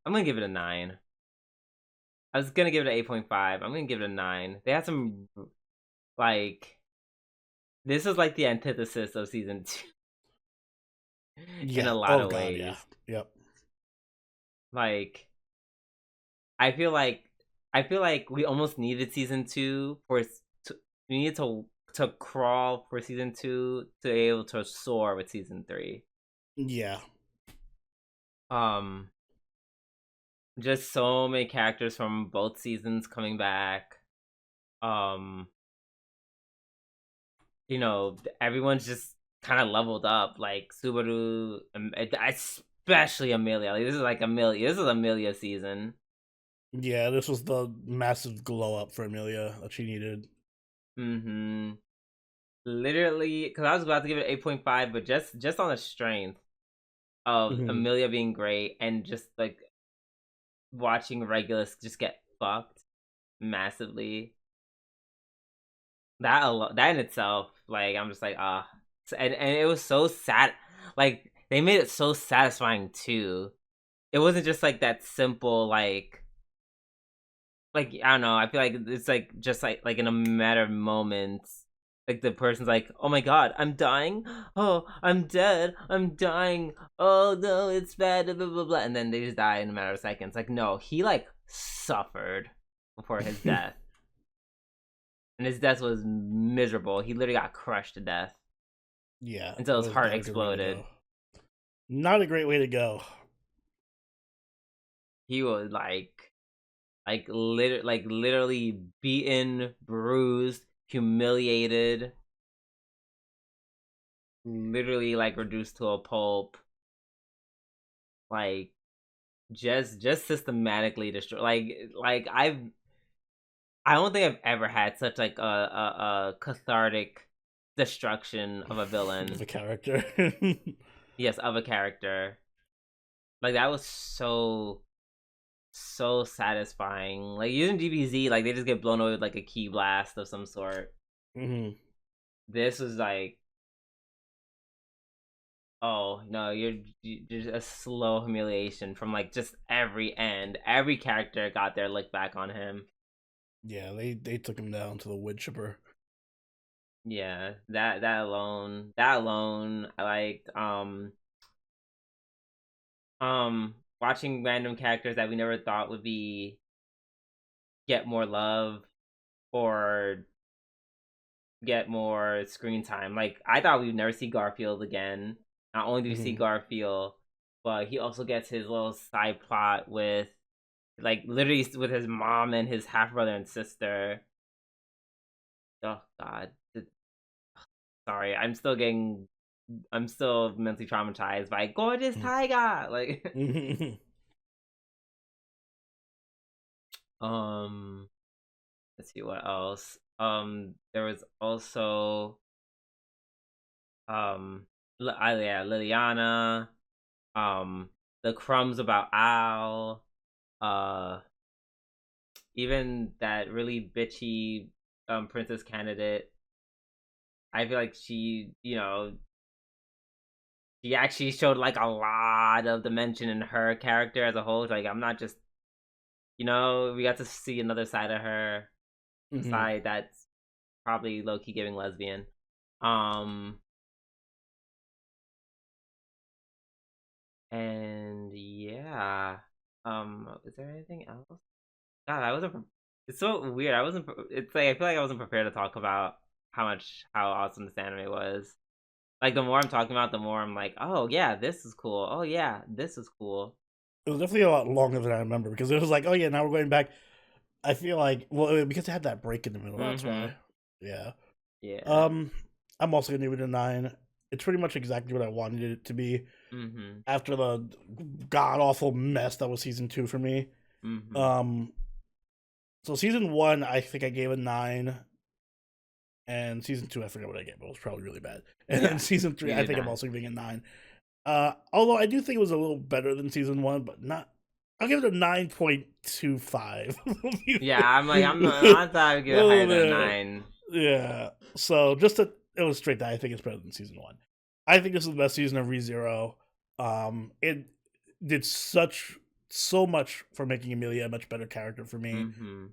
I'm gonna give it a 9. I was gonna give it an 8.5. I'm gonna give it a 9. They had some like this is like the antithesis of season 2 in a Yeah. lot Oh of god, yeah. ways. Yep. Like I feel like I feel like we almost needed season 2 we need to crawl for season 2 to be able to soar with season 3. Yeah. Um just so many characters from both seasons coming back. Um everyone's just kind of leveled up like Subaru, especially Amelia. Like this is like Amelia. This is Amelia season. Yeah, this was the massive glow up for Amelia that she needed. Mhm. Literally, because I was about to give it 8.5, but just on the strength of Mm-hmm. Amelia being great and just like watching Regulus just get fucked massively. That in itself, like I'm just like and it was so sad. Like they made it so satisfying too. It wasn't just like that simple like I don't know. I feel like it's like just like in a matter of moments, like the person's like, "Oh my god, I'm dying. Oh, I'm dead. I'm dying. Oh no, it's bad." Blah blah blah, and then they just die in a matter of seconds. Like no, he like suffered before his death, and his death was miserable. He literally got crushed to death Yeah, until that his was heart not a good way to exploded. go. Not a great way to go. He was like literally beaten, bruised. humiliated, literally like reduced to a pulp, like just systematically destroyed. Like I don't think I've ever had such like a cathartic destruction of a Of villain. a character. Yes, of a character. Like that was so satisfying. Like using GBZ, like they just get blown away with like a key blast of some sort. Mm-hmm. This was like, oh no, you're just a slow humiliation from like just every end. Every character got their lick back on him. Yeah, they took him down to the wood chipper. Yeah, that alone, I liked. Watching random characters that we never thought would be get more love or get more screen time. Like I thought we'd never see Garfield again. Not only do we see Mm-hmm. Garfield, but he also gets his little side plot with like literally with his mom and his half brother and sister. Oh god. Sorry, I'm still mentally traumatized by gorgeous Taiga. Like Mm-hmm. um let's see what else. There was also yeah, Liliana, the crumbs about Al, uh, even that really bitchy princess candidate. I feel like she actually showed like a lot of dimension in her character as a whole. Like I'm not just we got to see another side of her, a Mm-hmm. side that's probably low key giving lesbian. Um, and yeah, is there anything else? God, I wasn't. It's so weird. I wasn't. It's like I feel like I wasn't prepared to talk about how awesome this anime was. Like the more I'm talking about, the more I'm like, oh yeah, this is cool. Oh yeah, this is cool. It was definitely a lot longer than I remember because it was like, oh yeah, now we're going back. I feel like, well, because it had that break in the middle. That's Mm-hmm. why. Yeah. Yeah. Um, I'm also gonna give it a 9. It's pretty much exactly what I wanted it to be Mm-hmm. after the god awful mess that was season 2 for me. Mm-hmm. Um, so season 1, I think I gave a 9, and season 2, I forget what I gave, but it was probably really bad. And then Yeah. season 3, You I did think I'm not. also giving a 9. Although I do think it was a little better than season 1, but not. I'll give it a 9.25. Yeah, I thought I would A give it higher little than a bit. nine. Yeah. So just to illustrate that, I think it's better than season 1. I think this is the best season of ReZero. It did so much for making Amelia a much better character for me. Mm-hmm.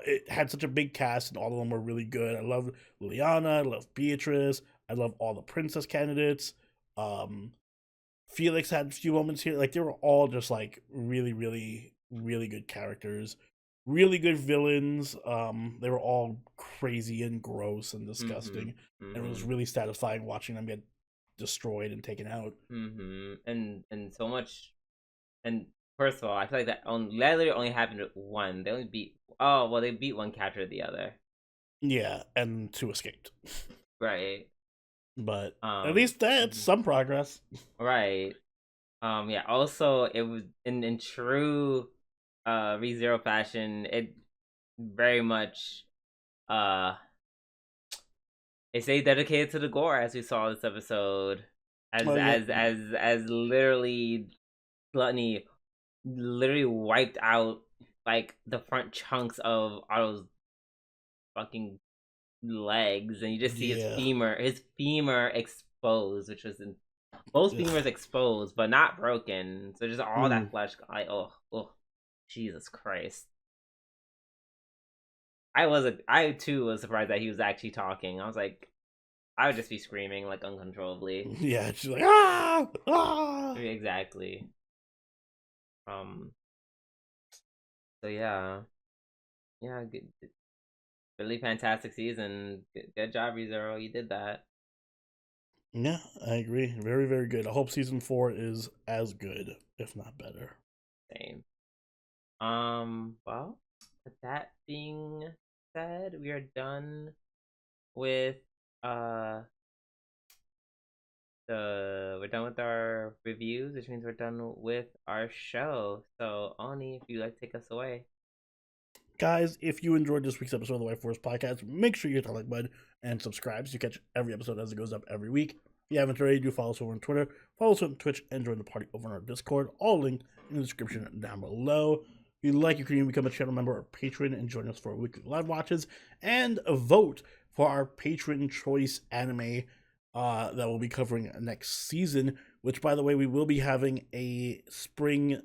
It had such a big cast, and all of them were really good. I love Liliana. I love Beatrice. I love all the princess candidates. Um, Felix had a few moments here. Like they were all just like really, really, really good characters, really good villains. They were all crazy and gross and Mm-hmm. disgusting, and it was Mm-hmm. really satisfying watching them get destroyed and taken out. Mm-hmm. And so much. And first of all, I feel like that literally only happened with one. They only beat. Oh well, they beat one, captured the other. Yeah, and two escaped, Right. but at Um. least that's Mhm. some progress. Right. Yeah. Also, it was in true ReZero fashion. It very much uh it stayed dedicated to the gore, as we saw this episode, Oh yeah, as literally Gluttony literally wiped out like the front chunks of Otto's fucking legs, and you just see yeah, his femur exposed, which was in both femurs ugh. exposed but not broken. So just all Mm. that flesh. Oh, Jesus Christ! I too was surprised that he was actually talking. I was like, I would just be screaming like uncontrollably. Yeah, she's like ah ah. Exactly. Um. So yeah, good, really fantastic season. Good job, ReZero. You did that. Yeah, I agree. Very, very good. I hope season 4 is as good, if not better. Same. Well, with that being said, we are done with we're done with our reviews, which means we're done with our show. So Oni, if you'd like to take us away. Guys, if you enjoyed this week's episode of the Waifu podcast, make sure you hit the like button and subscribe so you catch every episode as it goes up every week. If you haven't already, do follow us over on Twitter, follow us on Twitch, and join the party over on our Discord. All linked in the description down below. If you like, you can even become a channel member or patron and join us for weekly live watches and a vote for our patron choice anime that we'll be covering next season, which, by the way, we will be having a spring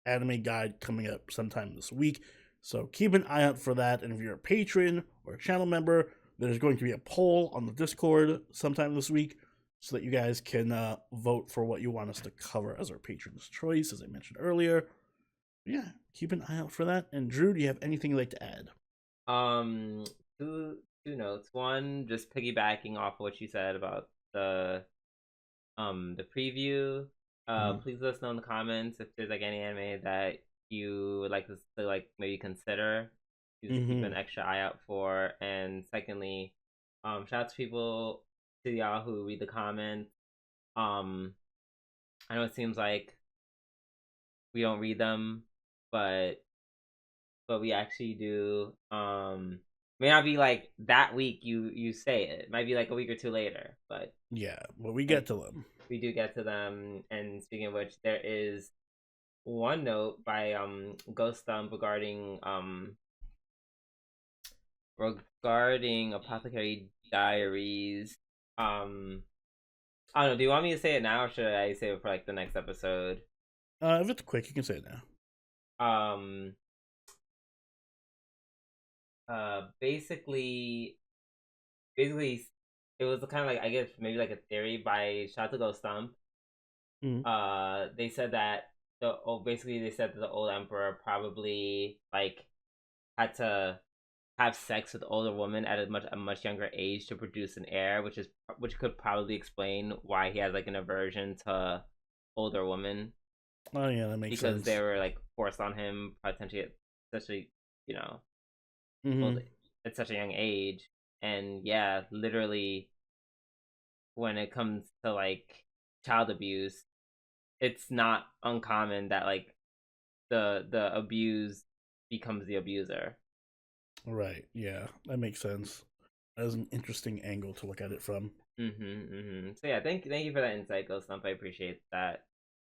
anime guide coming up sometime this week. So keep an eye out for that. And if you're a patron or a channel member, there's going to be a poll on the Discord sometime this week so that you guys can vote for what you want us to cover as our patron's choice, as I mentioned earlier. Yeah, keep an eye out for that. And Drew, do you have anything you'd like to add? Two notes. One, just piggybacking off of what you said about the preview. Please let us know in the comments if there's like any anime that you would like us to like maybe consider. Just keep an extra eye out for. And secondly, shout out to y'all who read the comments. I know it seems like we don't read them, but we actually do. May not be like that week you say it. Might be like a week or two later, but yeah, well, we get to them. We do get to them. And speaking of which, there is one note by Ghost Thumb regarding Apothecary Diaries. I don't know. Do you want me to say it now, or should I say it for like the next episode? If it's quick, you can say it now. Basically, it was kind of like, I guess maybe like a theory by Shout to Ghost Thumb. They said that the old emperor probably like had to have sex with older women at a much younger age to produce an heir, which could probably explain why he has like an aversion to older women. Oh yeah, that makes sense. Because they were like forced on him potentially at such a at such a young age. And yeah, literally, when it comes to like child abuse, it's not uncommon that like the abused becomes the abuser. Right. Yeah, that makes sense. That is an interesting angle to look at it from. So yeah, thank you for that insight, Ghost Thump. I appreciate that.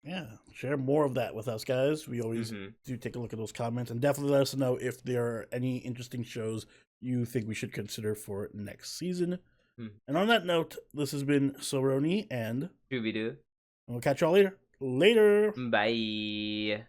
Yeah, share more of that with us, guys. We always do take a look at those comments, and definitely let us know if there are any interesting shows you think we should consider for next season. And on that note, this has been Soroni and Scooby-Doo. We'll catch y'all later. Later. Bye.